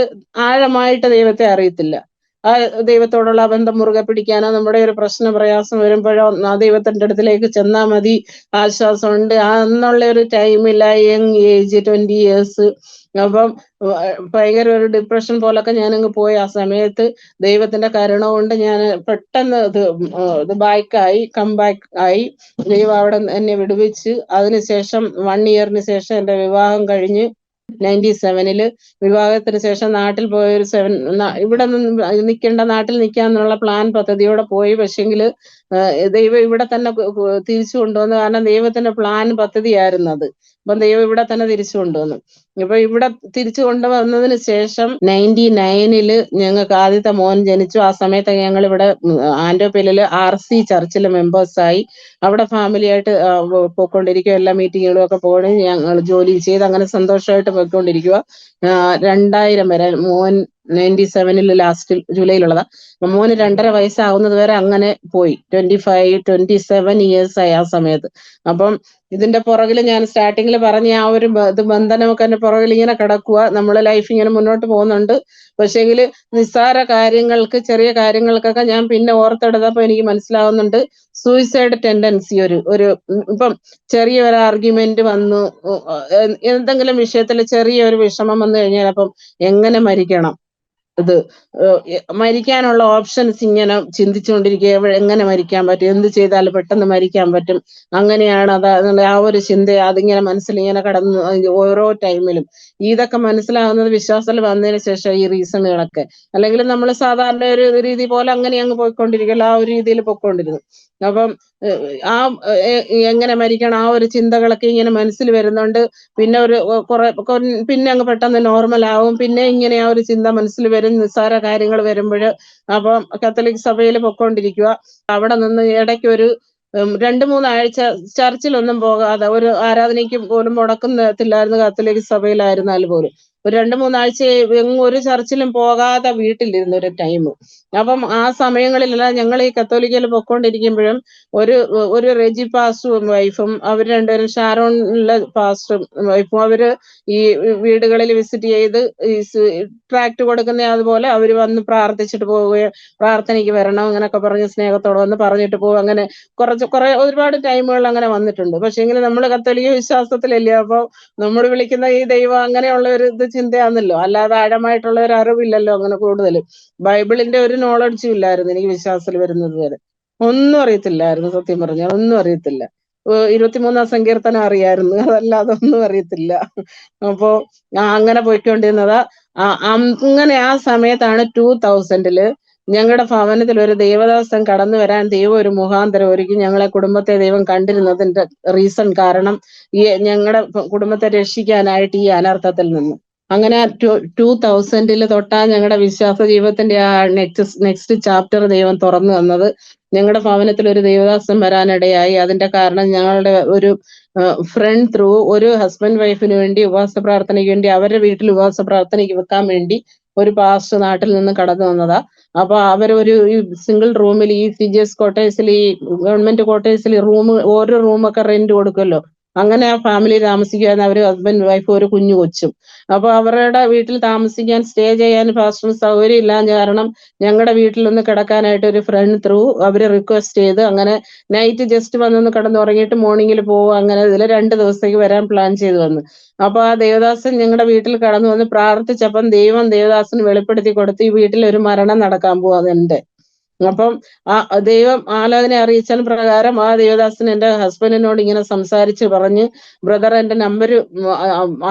ആഴമായിട്ട് ദൈവത്തെ അറിയത്തില്ല. ആ ദൈവത്തോടുള്ള ബന്ധം മുറുകെ പിടിക്കാനോ, നമ്മുടെ ഒരു പ്രശ്ന പ്രയാസം വരുമ്പോഴോ ആ ദൈവത്തിന്റെ അടുത്തിലേക്ക് ചെന്നാൽ മതി, ആശ്വാസമുണ്ട്. അന്നുള്ള ഒരു ടൈമില്ല, യങ് ഏജ് 20 years. അപ്പം ഭയങ്കര ഒരു ഡിപ്രഷൻ പോലൊക്കെ ഞാനങ്ങ് പോയി. ആ സമയത്ത് ദൈവത്തിന്റെ കരുണ കൊണ്ട് ഞാൻ പെട്ടെന്ന് ഇത് കം ബാക്ക് ആയി. ദൈവം അവിടെ എന്നെ വിടുവിച്ച്. അതിനുശേഷം 1 ഇയറിന് ശേഷം എന്റെ വിവാഹം കഴിഞ്ഞ് 97-ല് വിവാഹത്തിന് ശേഷം നാട്ടിൽ പോയ ഒരു ഇവിടെ നിൽക്കേണ്ട, നാട്ടിൽ നിൽക്കാന്നുള്ള പ്ലാൻ പദ്ധതിയോടെ പോയി. പക്ഷെങ്കിൽ ദൈവം ഇവിടെ തന്നെ തിരിച്ചു കൊണ്ടുവന്നു. കാരണം ദൈവത്തിന്റെ പ്ലാൻ പദ്ധതിയായിരുന്നു അത്. അപ്പം ദൈവം ഇവിടെ തന്നെ തിരിച്ചു കൊണ്ടുവന്നു. ഇപ്പൊ ഇവിടെ തിരിച്ചു കൊണ്ടുവന്നതിന് ശേഷം 99-ല് ഞങ്ങൾക്ക് ആദ്യത്തെ മോൻ ജനിച്ചു. ആ സമയത്ത് ഞങ്ങൾ ഇവിടെ ആൻഡോപ്പേലില് RC ചർച്ചിൽ മെമ്പേഴ്സായി. അവിടെ ഫാമിലിയായിട്ട് പോയിക്കൊണ്ടിരിക്കുക. എല്ലാ മീറ്റിങ്ങുകളും ഒക്കെ പോകണം. ഞങ്ങൾ ജോലി ചെയ്ത് അങ്ങനെ സന്തോഷമായിട്ട് പോയിക്കൊണ്ടിരിക്കുക. 2000 വരെ മോൻ 97-ല് ലാസ്റ്റ് ജൂലൈയിലുള്ളതാ. മോന് 2.5 വയസ്സാവുന്നത് വരെ അങ്ങനെ പോയി. 27 years ആയി ആ സമയത്ത്. അപ്പം ഇതിന്റെ പുറകിൽ ഞാൻ സ്റ്റാർട്ടിങ്ങിൽ പറഞ്ഞ ആ ഒരു ബന്ധനമൊക്കെ എന്റെ പുറകിൽ ഇങ്ങനെ കിടക്കുക. നമ്മളെ ലൈഫ് ഇങ്ങനെ മുന്നോട്ട് പോകുന്നുണ്ട്. പക്ഷെങ്കിൽ നിസ്സാര കാര്യങ്ങൾക്ക്, ചെറിയ കാര്യങ്ങൾക്കൊക്കെ ഞാൻ പിന്നെ ഓർത്തെടുത്തപ്പോ എനിക്ക് മനസ്സിലാവുന്നുണ്ട് സൂയിസൈഡ് ടെൻഡൻസി. ഇപ്പം ചെറിയൊരു ആർഗ്യുമെന്റ് വന്നു, എന്തെങ്കിലും വിഷയത്തിൽ ചെറിയൊരു വിഷമം വന്നു കഴിഞ്ഞാൽ അപ്പം എങ്ങനെ മരിക്കണം, ഇത് മരിക്കാനുള്ള ഓപ്ഷൻസ് ഇങ്ങനെ ചിന്തിച്ചുകൊണ്ടിരിക്കുക. എങ്ങനെ മരിക്കാൻ പറ്റും, എന്ത് ചെയ്താൽ പെട്ടെന്ന് മരിക്കാൻ പറ്റും, അങ്ങനെയാണ് ആ ഒരു ചിന്ത അതിങ്ങനെ മനസ്സിലിങ്ങനെ കടന്ന് ഓരോ ടൈമിലും. ഇതൊക്കെ മനസ്സിലാകുന്നത് വിശ്വാസത്തിൽ വന്നതിന് ശേഷം ഈ റീസണുകളൊക്കെ. അല്ലെങ്കിൽ നമ്മൾ സാധാരണ ഒരു രീതി പോലെ അങ്ങനെ അങ്ങ് പോയിക്കൊണ്ടിരിക്കുമല്ലോ, ആ ഒരു രീതിയിൽ പോയിക്കൊണ്ടിരുന്നു. അപ്പം ആ എങ്ങനെ മരിക്കണം, ആ ഒരു ചിന്തകളൊക്കെ ഇങ്ങനെ മനസ്സിൽ വരുന്നുണ്ട്. പിന്നെ പിന്നെ അങ്ങ് പെട്ടെന്ന് നോർമൽ ആവും. പിന്നെ ഇങ്ങനെ ആ ഒരു ചിന്ത മനസ്സിൽ വരും, നിസ്സാര കാര്യങ്ങൾ വരുമ്പോൾ. അപ്പം കത്തോലിക് സഭയിൽ പൊക്കോണ്ടിരിക്കുക. അവിടെ നിന്ന് ഇടയ്ക്ക് ഒരു 2-3 ആഴ്ച ചർച്ചിലൊന്നും പോകാതെ, ഒരു ആരാധനയ്ക്ക് പോലും മുടക്കത്തില്ലായിരുന്നു കത്തോലിക് സഭയിലായിരുന്നാൽ പോലും. ഒരു 2-3 ആഴ്ച ഒരു ചർച്ചിലും പോകാതെ വീട്ടിലിരുന്ന ഒരു ടൈം. അപ്പം ആ സമയങ്ങളിലെല്ലാം ഞങ്ങൾ ഈ കത്തോലിക്കയിൽ പൊക്കോണ്ടിരിക്കുമ്പോഴും ഒരു റെജി പാസ്റ്ററും വൈഫും, അവർ രണ്ടുപേരും ഷാരോണിലെ പാസ്റ്ററും വൈഫും, അവര് ഈ വീടുകളിൽ വിസിറ്റ് ചെയ്ത് ഈ ട്രാക്ട് കൊടുക്കുന്ന അതുപോലെ അവർ വന്ന് പ്രാർത്ഥിച്ചിട്ട് പോവുകയും, പ്രാർത്ഥനയ്ക്ക് വരണം അങ്ങനെയൊക്കെ പറഞ്ഞ് സ്നേഹത്തോടെ വന്ന് പറഞ്ഞിട്ട് പോകും. അങ്ങനെ ഒരുപാട് ടൈമുകൾ അങ്ങനെ വന്നിട്ടുണ്ട്. പക്ഷെ എങ്കിൽ നമ്മൾ കത്തോലിക്ക വിശ്വാസത്തിലല്ലേ, അപ്പോൾ നമ്മൾ വിളിക്കുന്ന ഈ ദൈവം അങ്ങനെയുള്ള ഒരു ചിന്തയാണല്ലോ, അല്ലാതെ ആഴമായിട്ടുള്ള ഒരു അറിവില്ലല്ലോ അങ്ങനെ കൂടുതലും. ബൈബിളിന്റെ ഒരു നോളഡ്ജും ഇല്ലായിരുന്നു എനിക്ക് വിശ്വാസത്തിൽ വരുന്നത് വരെ. ഒന്നും അറിയത്തില്ലായിരുന്നു, സത്യം പറഞ്ഞാൽ ഒന്നും അറിയത്തില്ല. 23 സങ്കീർത്തനം അറിയായിരുന്നു. അതല്ലാതെ ഒന്നും അറിയത്തില്ല. അപ്പോ അങ്ങനെ പോയിക്കൊണ്ടിരുന്നതാ. അങ്ങനെ ആ സമയത്താണ് 2000-ല് ഞങ്ങടെ ഭവനത്തിൽ ഒരു ദേവദാസൻ കടന്നു വരാൻ ദൈവം ഒരു മുഖാന്തരം ഒരുക്കി. ഞങ്ങളെ കുടുംബത്തെ ദൈവം കണ്ടിരുന്നതിന്റെ റീസൺ കാരണം ഈ ഞങ്ങടെ കുടുംബത്തെ രക്ഷിക്കാനായിട്ട് ഈ അനർത്ഥത്തിൽ നിന്ന്. അങ്ങനെ 2000-ല് തൊട്ടാ ഞങ്ങടെ വിശ്വാസ ജീവിതത്തിന്റെ ആ നെക്സ്റ്റ് ചാപ്റ്റർ ദൈവം തുറന്നു തന്നത്. ഞങ്ങടെ ഭവനത്തിൽ ഒരു ദേവദാസൻ വരാനിടയായി. അതിന്റെ കാരണം ഞങ്ങളുടെ ഒരു ഫ്രണ്ട് ത്രൂ ഒരു ഹസ്ബൻഡ് വൈഫിന് വേണ്ടി ഉപവാസ പ്രാർത്ഥനയ്ക്ക് വേണ്ടി അവരുടെ വീട്ടിൽ ഉപവാസ പ്രാർത്ഥനയ്ക്ക് വെക്കാൻ വേണ്ടി ഒരു പാസ്റ്റർ നാട്ടിൽ നിന്ന് കടന്നു വന്നതാ. അപ്പൊ അവരൊരു ഈ സിംഗിൾ റൂമിൽ ഈ CGS ക്വാർട്ടേഴ്സിൽ, ഈ ഗവൺമെന്റ് ക്വാർട്ടേഴ്സിൽ ഓരോ റൂമൊക്കെ റെന്റ് കൊടുക്കുമല്ലോ, അങ്ങനെ ആ ഫാമിലി താമസിക്കുകയായിരുന്നു. അവര് ഹസ്ബൻഡ് വൈഫ് ഒരു കുഞ്ഞു കൊച്ചും. അപ്പൊ അവരുടെ വീട്ടിൽ താമസിക്കാൻ സ്റ്റേ ചെയ്യാൻ പാസ്റ്ററിന് സൗകര്യം ഇല്ലാഞ്ഞ കാരണം ഞങ്ങളുടെ വീട്ടിലൊന്ന് കിടക്കാനായിട്ട് ഒരു ഫ്രണ്ട് ത്രൂ അവര് റിക്വസ്റ്റ് ചെയ്ത് അങ്ങനെ നൈറ്റ് ജസ്റ്റ് വന്നൊന്ന് കിടന്നുറങ്ങിയിട്ട് മോർണിംഗിൽ പോകും. അങ്ങനെ ഇതിൽ 2 ദിവസത്തേക്ക് വരാൻ പ്ലാൻ ചെയ്ത് വന്നു. അപ്പൊ ആ ദേവദാസൻ ഞങ്ങളുടെ വീട്ടിൽ കടന്നു വന്ന് പ്രാർത്ഥിച്ചപ്പം ദൈവം ദേവദാസന് വെളിപ്പെടുത്തി കൊടുത്ത് ഈ വീട്ടിൽ ഒരു മരണം നടക്കാൻ പോവാ എന്റെ. അപ്പം ദൈവം ആലോചന അറിയിച്ചാൽ പ്രകാരം ആ ദേവദാസൻ എന്റെ ഹസ്ബൻഡിനോട് ഇങ്ങനെ സംസാരിച്ച് പറഞ്ഞ്, ബ്രദർ എന്റെ നമ്പർ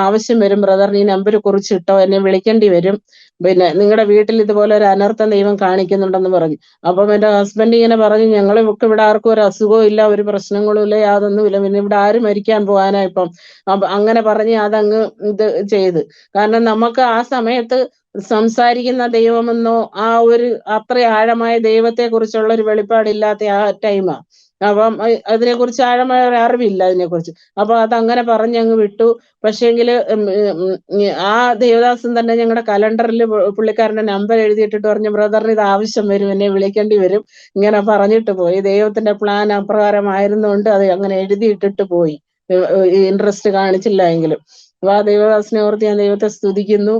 ആവശ്യം വരും, ബ്രദറിന് ഈ നമ്പർ കുറിച്ചിട്ടോ, എന്നെ വിളിക്കേണ്ടി വരും, പിന്നെ നിങ്ങളുടെ വീട്ടിൽ ഇതുപോലെ ഒരു അനർത്ഥം ദൈവം കാണിക്കുന്നുണ്ടെന്ന് പറഞ്ഞു. അപ്പം എന്റെ ഹസ്ബൻഡ് ഇങ്ങനെ പറഞ്ഞു, ഞങ്ങൾക്ക് ഇവിടെ ആർക്കും ഒരു അസുഖവും ഇല്ല, ഒരു പ്രശ്നങ്ങളും ഇല്ല, യാതൊന്നുമില്ല, പിന്നെ ഇവിടെ ആര് മരിക്കാൻ പോകാനാ ഇപ്പം. അങ്ങനെ പറഞ്ഞ് അതങ്ങ് ഇത് ചെയ്ത്. കാരണം നമുക്ക് ആ സമയത്ത് സംസാരിക്കുന്ന ദൈവമെന്നോ ആ ഒരു അത്ര ആഴമായ ദൈവത്തെ കുറിച്ചുള്ള ഒരു വെളിപ്പാടില്ലാത്ത ആ ടൈമാ. അപ്പം അതിനെക്കുറിച്ച് ആഴമായ ഒരു അറിവില്ല അതിനെക്കുറിച്ച്. അപ്പൊ അതങ്ങനെ പറഞ്ഞങ്ങ് വിട്ടു. പക്ഷേങ്കില് ആ ദേവദാസൻ തന്നെ ഞങ്ങളുടെ കലണ്ടറിൽ പുള്ളിക്കാരന്റെ നമ്പർ എഴുതിയിട്ടിട്ട് പറഞ്ഞു, ബ്രദറിന് ഇത് ആവശ്യം വരും, എന്നെ വിളിക്കേണ്ടി വരും, ഇങ്ങനെ പറഞ്ഞിട്ട് പോയി. ദൈവത്തിന്റെ പ്ലാൻ അപ്രകാരമായിരുന്നുകൊണ്ട് അത് അങ്ങനെ എഴുതിയിട്ടിട്ട് പോയി, ഇൻട്രസ്റ്റ് കാണിച്ചില്ല എങ്കിലും. അപ്പൊ ആ ദേവദാസനെ ഓർത്ത് ഞാൻ ദൈവത്തെ സ്തുതിക്കുന്നു.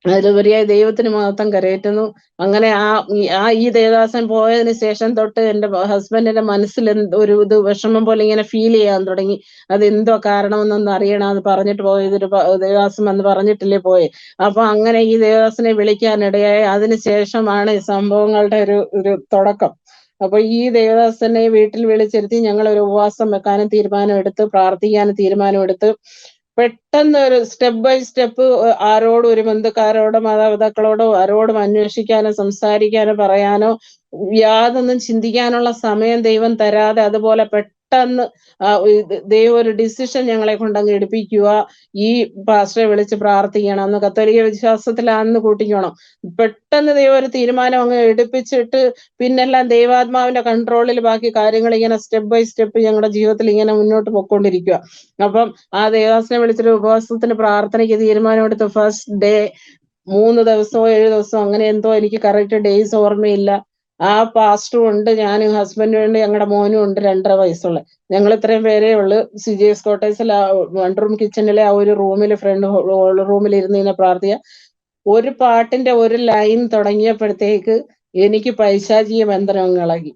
അതിലുപരിയായി ദൈവത്തിന് മഹത്വം കരയറ്റുന്നു. അങ്ങനെ ഈ ദേവദാസൻ പോയതിന് ശേഷം തൊട്ട് എന്റെ ഹസ്ബൻഡിന്റെ മനസ്സിൽ ഒരു ഇത് വിഷമം പോലെ ഇങ്ങനെ ഫീൽ ചെയ്യാൻ തുടങ്ങി. അത് എന്തോ കാരണമെന്നൊന്നും അറിയണം, അത് പറഞ്ഞിട്ട് പോയത് ഒരു ദേവദാസൻ വന്ന് പറഞ്ഞിട്ടില്ലേ പോയെ. അപ്പൊ അങ്ങനെ ഈ ദേവദാസനെ വിളിക്കാനിടയായി. അതിന് ശേഷമാണ് ഈ സംഭവങ്ങളുടെ ഒരു തുടക്കം. അപ്പൊ ഈ ദേവദാസനെ വീട്ടിൽ വിളിച്ചിരുത്തി ഞങ്ങൾ ഒരു ഉപവാസം വെക്കാനും തീരുമാനമെടുത്ത്, പ്രാർത്ഥിക്കാനും തീരുമാനമെടുത്ത്. പെട്ടെന്ന് ഒരു സ്റ്റെപ്പ് ബൈ സ്റ്റെപ്പ് ആരോടും, ഒരു ബന്ധുക്കാരോടോ മാതാപിതാക്കളോടോ ആരോടും അന്വേഷിക്കാനോ സംസാരിക്കാനോ പറയാനോ യാതൊന്നും ചിന്തിക്കാനുള്ള സമയം ദൈവം തരാതെ അതുപോലെ പെട്ടെന്ന് ദൈവം ഒരു ഡിസിഷൻ ഞങ്ങളെ കൊണ്ടങ്ങ് എടുപ്പിക്കുക. ഈ പാസ്റ്ററെ വിളിച്ച് പ്രാർത്ഥിക്കണം, അന്ന് കത്തോലിക്ക വിശ്വാസത്തിലാണെന്ന് കൂട്ടിക്കണം. പെട്ടെന്ന് ദൈവം ഒരു തീരുമാനം അങ്ങ് എടുപ്പിച്ചിട്ട് പിന്നെല്ലാം ദൈവാത്മാവിന്റെ കൺട്രോളിൽ ബാക്കി കാര്യങ്ങൾ ഇങ്ങനെ സ്റ്റെപ്പ് ബൈ സ്റ്റെപ്പ് ഞങ്ങളുടെ ജീവിതത്തിൽ ഇങ്ങനെ മുന്നോട്ട് പോയിക്കൊണ്ടിരിക്കുക. അപ്പം ആ ദേവദാസനെ വിളിച്ചൊരു ഉപവാസത്തിന് പ്രാർത്ഥനയ്ക്ക് തീരുമാനമെടുത്ത് ഫസ്റ്റ് ഡേ 3 ദിവസമോ 7 ദിവസമോ അങ്ങനെ എന്തോ, എനിക്ക് കറക്റ്റ് ഡേയ്സ് ഓർമ്മയില്ല. ആ പാസ്റ്ററും ഉണ്ട്, ഞാനും ഹസ്ബൻഡും ഉണ്ട്, ഞങ്ങളുടെ മോനും ഉണ്ട് 2.5 വയസ്സുള്ള. ഞങ്ങൾ ഇത്രയും പേരേ ഉള്ളു. CGS ക്വാർട്ടേഴ്സിൽ ആ 1 റൂം കിച്ചണിലെ ആ ഒരു റൂമിൽ ഫ്രണ്ട് റൂമിൽ ഇരുന്ന് ഇങ്ങനെ പ്രാർത്ഥിക്കുക. ഒരു പാട്ടിന്റെ ഒരു ലൈൻ തുടങ്ങിയപ്പോഴത്തേക്ക് എനിക്ക് പൈശാചിക ബന്ധനം ഇളകി.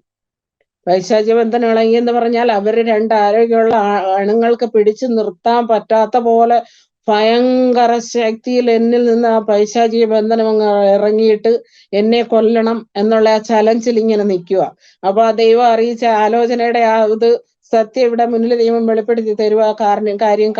പൈശാചിക ബന്ധനം ഇളകി എന്ന് പറഞ്ഞാൽ അവര് 2 ആരോഗ്യമുള്ള ആണുങ്ങൾക്ക് പിടിച്ചു നിർത്താൻ പറ്റാത്ത പോലെ ഭയങ്കര ശക്തിയിൽ എന്നിൽ നിന്ന് ആ പൈശാചിക ബന്ധനം അങ്ങ് ഇറങ്ങിയിട്ട് എന്നെ കൊല്ലണം എന്നുള്ള ആ ചലഞ്ചിൽ ഇങ്ങനെ നിൽക്കുക. അപ്പൊ ആ ദൈവം അറിയിച്ച ആലോചനയുടെ ആ ഇത് സത്യം ഇവിടെ മുന്നിൽ ദൈവം വെളിപ്പെടുത്തി തരുക,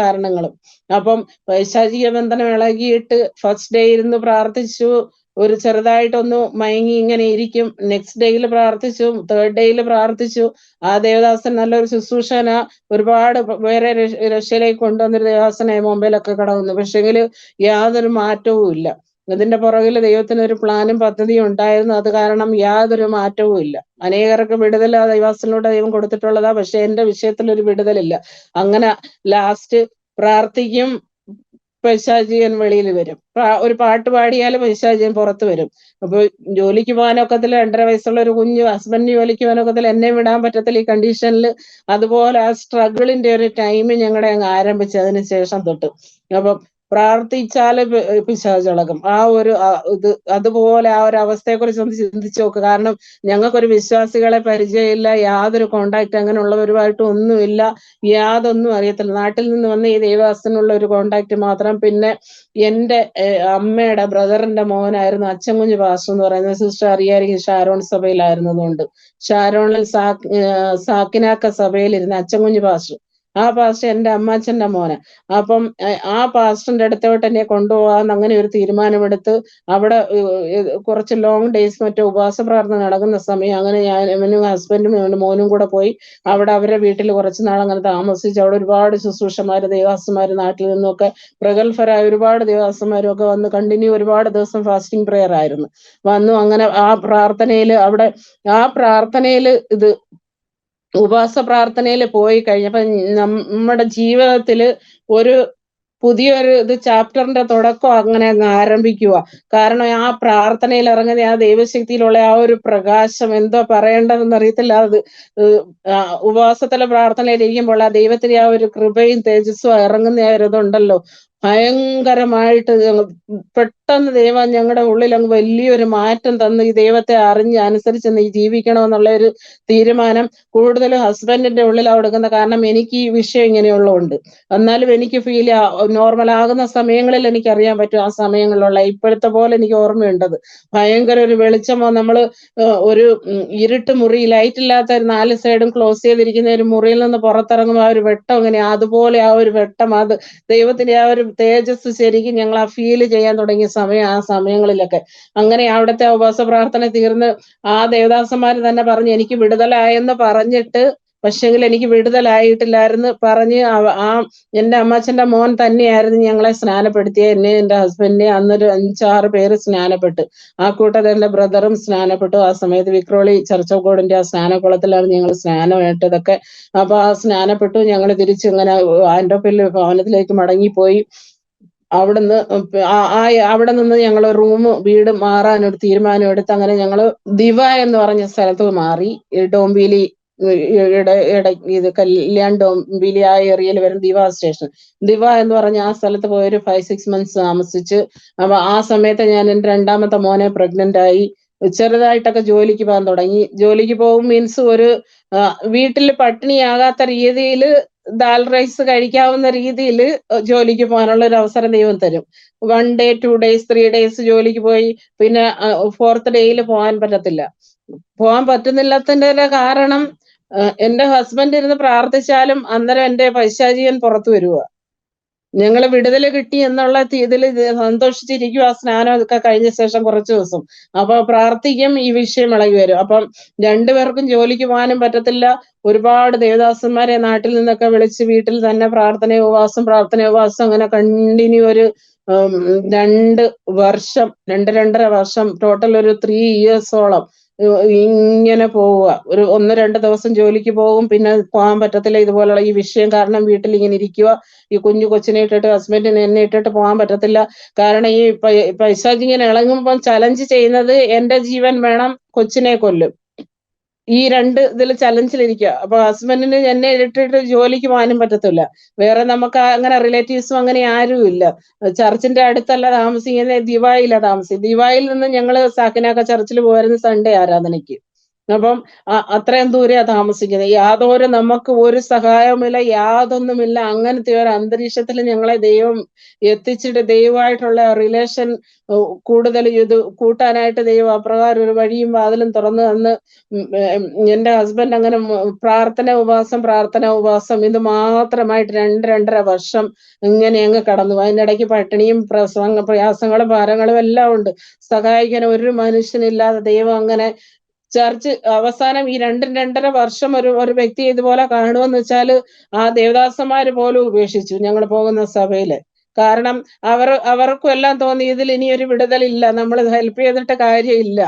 കാരണങ്ങളും. അപ്പം പൈശാചിക ബന്ധനം ഇളകിയിട്ട് ഫസ്റ്റ് ഡേ ഇരുന്ന് പ്രാർത്ഥിച്ചു. ഒരു ചെറുതായിട്ടൊന്ന് മയങ്ങി ഇങ്ങനെ ഇരിക്കും. നെക്സ്റ്റ് ഡേയിൽ പ്രാർത്ഥിച്ചു, 3rd ഡേയിൽ പ്രാർത്ഥിച്ചു. ആ ദേവദാസൻ നല്ലൊരു ശുശ്രൂഷന, ഒരുപാട് പേരെ രക്ഷയിലേക്ക് കൊണ്ടുവന്നൊരു ദേവദാസനായി മുംബൈയിലൊക്കെ കടന്നു. പക്ഷെങ്കില് യാതൊരു മാറ്റവും ഇല്ല. ഇതിന്റെ പുറകിൽ ദൈവത്തിന് ഒരു പ്ലാനും പദ്ധതിയും ഉണ്ടായിരുന്നു. അത് കാരണം യാതൊരു മാറ്റവും ഇല്ല. അനേകർക്ക് വിടുതൽ ആ ദൈവദാസനിലൂടെ ദൈവം കൊടുത്തിട്ടുള്ളതാ. പക്ഷെ എന്റെ വിഷയത്തിൽ ഒരു വിടുതലില്ല. അങ്ങനെ ലാസ്റ്റ് പ്രാർത്ഥിക്കും, പൈശാചികൻ വെളിയിൽ വരും. ഒരു പാട്ട് പാടിയാൽ പൈശാചികൻ പുറത്ത് വരും. അപ്പൊ ജോലിക്ക് പോകാനൊക്കത്തില്ല, 2.5 വയസ്സുള്ള ഒരു കുഞ്ഞ്, ഹസ്ബൻഡിന് ജോലിക്ക് പോകാനൊക്കത്തില്ല, എന്നെ വിടാൻ പറ്റത്തില്ല ഈ കണ്ടീഷനിൽ. അതുപോലെ ആ സ്ട്രഗിളിന്റെ ഒരു ടൈം ഞങ്ങളുടെ അങ്ങ് ആരംഭിച്ചു അതിന് ശേഷം തൊട്ട്. അപ്പം പ്രാർത്ഥിച്ചാല് പിശാചിളകും. ആ ഒരു ഇത് അതുപോലെ ആ ഒരു അവസ്ഥയെ കുറിച്ച് ഒന്ന് ചിന്തിച്ചു നോക്ക്. കാരണം ഞങ്ങൾക്കൊരു വിശ്വാസികളെ പരിചയമില്ല, യാതൊരു കോണ്ടാക്ട് അങ്ങനെയുള്ളവരുമായിട്ടും ഒന്നുമില്ല, യാതൊന്നും അറിയത്തില്ല. നാട്ടിൽ നിന്ന് വന്ന ഈ ദൈവദാസനുള്ള ഒരു കോണ്ടാക്ട് മാത്രം. പിന്നെ എന്റെ അമ്മയുടെ ബ്രദറിന്റെ മോനായിരുന്നു അച്ചൻകുഞ്ഞ് പാസ്റ്റർ എന്ന് പറയുന്നത്. സിസ്റ്റർ അറിയായിരിക്കും, ഷാരോൺ സഭയിലായിരുന്നതുകൊണ്ട്. ഷാരോണിൽ സാക്കിനാക്ക സഭയിലിരുന്ന അച്ചൻകുഞ്ഞ് പാസ്റ്റർ, ആ പാസ്റ്റർ എന്റെ അമ്മാച്ചന്റെ മോനെ. അപ്പം ആ പാസ്റ്ററിന്റെ അടുത്തോട്ട് എന്നെ കൊണ്ടുപോകാന്ന് അങ്ങനെ ഒരു തീരുമാനമെടുത്ത് അവിടെ കുറച്ച് ലോങ് ഡേയ്സ് മറ്റേ ഉപവാസ പ്രാർത്ഥന നടക്കുന്ന സമയം അങ്ങനെ ഞാൻ ഇവനും ഹസ്ബൻഡും മോനും കൂടെ പോയി അവിടെ അവരുടെ വീട്ടിൽ കുറച്ച് നാൾ അങ്ങനെ താമസിച്ച് അവിടെ ഒരുപാട് ശുശ്രൂഷമാര് ദേവാസന്മാര് നാട്ടിൽ നിന്നൊക്കെ പ്രഗത്ഭരായ ഒരുപാട് ദേവാസന്മാരും ഒക്കെ വന്ന് കണ്ടിന്യൂ ഒരുപാട് ദിവസം ഫാസ്റ്റിംഗ് പ്രെയർ ആയിരുന്നു വന്നു. അങ്ങനെ ആ പ്രാർത്ഥനയില് അവിടെ ആ പ്രാർത്ഥനയില് ഇത് ഉപവാസ പ്രാർത്ഥനയിൽ പോയി കഴിഞ്ഞപ്പോ നമ്മുടെ ജീവിതത്തില് ഒരു പുതിയൊരു ഇത് ചാപ്റ്ററിന്റെ തുടക്കം അങ്ങനെ അങ്ങ് ആരംഭിക്കുക. കാരണം ആ പ്രാർത്ഥനയിൽ ഇറങ്ങുന്ന ആ ദൈവശക്തിയിലുള്ള ആ ഒരു പ്രകാശം എന്തോ പറയേണ്ടതെന്ന് അറിയത്തില്ല. അത് ഉപവാസത്തിലെ പ്രാർത്ഥനയിൽ ഇരിക്കുമ്പോൾ ആ ദൈവത്തിന്റെ ആ ഒരു കൃപയും തേജസ്സും ഇറങ്ങുന്ന ആ ഒരു ഇതുണ്ടല്ലോ, ഭയങ്കരമായിട്ട് പെട്ടെന്ന് ദൈവം ഞങ്ങളുടെ ഉള്ളിൽ അങ്ങ് വലിയൊരു മാറ്റം തന്ന് ഈ ദൈവത്തെ അറിഞ്ഞ് അനുസരിച്ച് നീ ജീവിക്കണമെന്നുള്ള ഒരു തീരുമാനം കൂടുതലും ഹസ്ബൻഡിന്റെ ഉള്ളിലാണ് കൊടുക്കുന്നത്. കാരണം എനിക്ക് ഈ വിഷയം ഇങ്ങനെയുള്ളതുകൊണ്ട്. എന്നാലും എനിക്ക് ഫീൽ നോർമൽ ആകുന്ന സമയങ്ങളിൽ എനിക്ക് അറിയാൻ പറ്റും ആ സമയങ്ങളിലുള്ള ഇപ്പോഴത്തെ പോലെ എനിക്ക് ഓർമ്മയുണ്ടത്. ഭയങ്കര ഒരു വെളിച്ചമോ നമ്മള് ഒരു ഇരുട്ട് മുറി, ലൈറ്റ് ഇല്ലാത്ത ഒരു 4 സൈഡും ക്ലോസ് ചെയ്തിരിക്കുന്ന ഒരു മുറിയിൽ നിന്ന് പുറത്തിറങ്ങുമ്പോൾ ആ ഒരു വെട്ടം എങ്ങനെയാ അതുപോലെ ആ ഒരു വെട്ടം, അത് ദൈവത്തിന്റെ ആ ഒരു തേജസ് ശരിക്കും ഞങ്ങൾ ആ ഫീൽ ചെയ്യാൻ തുടങ്ങിയ സമയം ആ സമയങ്ങളിലൊക്കെ. അങ്ങനെ അവിടുത്തെ ഉപവാസ പ്രാർത്ഥന തീർന്ന് ആ ദേവദാസന്മാര് തന്നെ പറഞ്ഞു എനിക്ക് വിടുതലായെന്ന് പറഞ്ഞിട്ട്, പക്ഷെങ്കിൽ എനിക്ക് വിടുതലായിട്ടില്ലായിരുന്നു പറഞ്ഞ് ആ എന്റെ അമ്മാച്ചന്റെ മോൻ തന്നെയായിരുന്നു ഞങ്ങളെ സ്നാനപ്പെടുത്തിയ എന്നെ എന്റെ ഹസ്ബൻഡിനെ. അന്നൊരു 5-6 പേര് സ്നാനപ്പെട്ടു. ആ കൂട്ടത്തിൽ എന്റെ ബ്രദറും സ്നാനപ്പെട്ടു. ആ സമയത്ത് വിക്രോളി ചർച്ച് ഓഫ് ഗോഡിന്റെ ആ സ്നാനക്കുളത്തിലാണ് ഞങ്ങൾ സ്നാനമേറ്റതൊക്കെ. അപ്പൊ ആ സ്നാനപ്പെട്ടു. ഞങ്ങൾ തിരിച്ച് ഇങ്ങനെ ആൻഡോപ്പിൽ ഭവനത്തിലേക്ക് മടങ്ങിപ്പോയി. അവിടുന്ന് അവിടെ നിന്ന് ഞങ്ങൾ വീട് മാറാൻ ഒരു തീരുമാനം എടുത്ത് അങ്ങനെ ഞങ്ങള് ദിവ എന്ന് പറഞ്ഞ സ്ഥലത്ത് മാറി. ഡോംബിലി ഇത് കല്യാൺ ഡോംബിലി ആ ഏരിയയിൽ വരും ദിവ സ്റ്റേഷൻ. ദിവ എന്ന് പറഞ്ഞ ആ സ്ഥലത്ത് പോയി ഒരു 5-6 months താമസിച്ച്. അപ്പൊ ആ സമയത്ത് ഞാൻ എന്റെ 2ാമത്തെ മോനെ പ്രഗ്നന്റ് ആയി. ചെറുതായിട്ടൊക്കെ ജോലിക്ക് പോകാൻ തുടങ്ങി. ജോലിക്ക് പോകും മീൻസ് ഒരു വീട്ടിൽ പട്ടിണിയാകാത്ത രീതിയിൽ ദാൽ റൈസ് കഴിക്കാവുന്ന രീതിയിൽ ജോലിക്ക് പോകാനുള്ള ഒരു അവസരം ദൈവം തരും. 1 day 2 days 3 days ജോലിക്ക് പോയി. പിന്നെ 4th ഡേയിൽ പോകാൻ പറ്റത്തില്ല. പോകാൻ പറ്റുന്നില്ലാത്തതിന്റെ കാരണം എന്റെ ഹസ്ബൻഡ് ഇരുന്ന് പ്രാർത്ഥിച്ചാലും അന്നേരം എന്റെ പൈശാചികൻ പുറത്തു വരുക. ഞങ്ങള് വിടുതൽ കിട്ടി എന്നുള്ള ഇതിൽ സന്തോഷിച്ചിരിക്കും. ആ സ്നാനം ഒക്കെ കഴിഞ്ഞ ശേഷം കുറച്ച് ദിവസം അപ്പൊ പ്രാർത്ഥിക്കും, ഈ വിഷയം ഇളകി വരും. അപ്പം 2 പേർക്കും ജോലിക്ക് പോകാനും പറ്റത്തില്ല. ഒരുപാട് ദേവദാസന്മാരെ നാട്ടിൽ നിന്നൊക്കെ വിളിച്ച് വീട്ടിൽ തന്നെ പ്രാർത്ഥന ഉപവാസം അങ്ങനെ കണ്ടിന്യൂ ഒരു 2 വർഷം 2-2.5 വർഷം ടോട്ടൽ ഒരു 3 yearsോളം ഇങ്ങനെ പോവുക. ഒരു 1-2 ദിവസം ജോലിക്ക് പോകും, പിന്നെ പോകാൻ പറ്റത്തില്ല. ഇതുപോലുള്ള ഈ വിഷയം കാരണം വീട്ടിൽ ഇങ്ങനെ ഇരിക്കുക. ഈ കൊച്ചിനെ ഇട്ടിട്ട് ഹസ്ബൻഡിനെ എന്നെ ഇട്ടിട്ട് പോകാൻ പറ്റത്തില്ല. കാരണം ഈ പൈശാചിങ്ങനെ ഇളകുമ്പോൾ ചലഞ്ച് ചെയ്യുന്നത് എന്റെ ജീവൻ വേണം, കൊച്ചിനെ കൊല്ലും. ഈ 2 ഇതിൽ ചലഞ്ചിലിരിക്കുക. അപ്പൊ ഹസ്ബൻഡിന് എന്നെ ഇട്ടിട്ട് ജോലിക്ക് പോകാനും പറ്റത്തില്ല. വേറെ നമുക്ക് അങ്ങനെ റിലേറ്റീവ്സും അങ്ങനെ ആരും ഇല്ല. ചർച്ചിന്റെ അടുത്തല്ല താമസിക്കുന്നത്, ദിവായിലാ താമസിക്കുന്നത്. ദിവായിൽ നിന്ന് ഞങ്ങള് സാക്കിനാക്ക ചർച്ചിൽ പോയിരുന്നു സൺഡേ ആരാധനയ്ക്ക്. അപ്പം അത്രയും ദൂരെയാ താമസിക്കുന്നത്. യാതൊരു നമുക്ക് ഒരു സഹായവുമില്ല, യാതൊന്നുമില്ല. അങ്ങനത്തെ ഒരു അന്തരീക്ഷത്തിൽ ഞങ്ങളെ ദൈവം എത്തിച്ചിട്ട് ദൈവമായിട്ടുള്ള റിലേഷൻ കൂടുതൽ ഇത് കൂട്ടാനായിട്ട് ദൈവം അപ്രകാരം ഒരു വഴിയും വാതിലും തുറന്നു തന്ന് എന്റെ ഹസ്ബൻഡ് അങ്ങനെ പ്രാർത്ഥന ഉപവാസം ഇത് മാത്രമായിട്ട് 2-2.5 വർഷം ഇങ്ങനെ അങ്ങ് കടന്നു. അതിനിടയ്ക്ക് പട്ടിണിയും പ്രയാസങ്ങളും ഭാരങ്ങളും എല്ലാം ഉണ്ട്. സഹായിക്കാൻ ഒരു മനുഷ്യനില്ലാതെ ദൈവം അങ്ങനെ ചർച്ച് അവസാനം ഈ 2-2.5 വർഷം ഒരു വ്യക്തി ഇതുപോലെ കാണുമെന്ന് വെച്ചാല് ആ ദേവദാസന്മാര് പോലും ഉപേക്ഷിച്ചു ഞങ്ങൾ പോകുന്ന സഭയില്. കാരണം അവർക്കും എല്ലാം തോന്നി ഇതിൽ ഇനി ഒരു വിടുതലില്ല, നമ്മൾ ഹെൽപ്പ് ചെയ്തിട്ട് കാര്യമില്ല.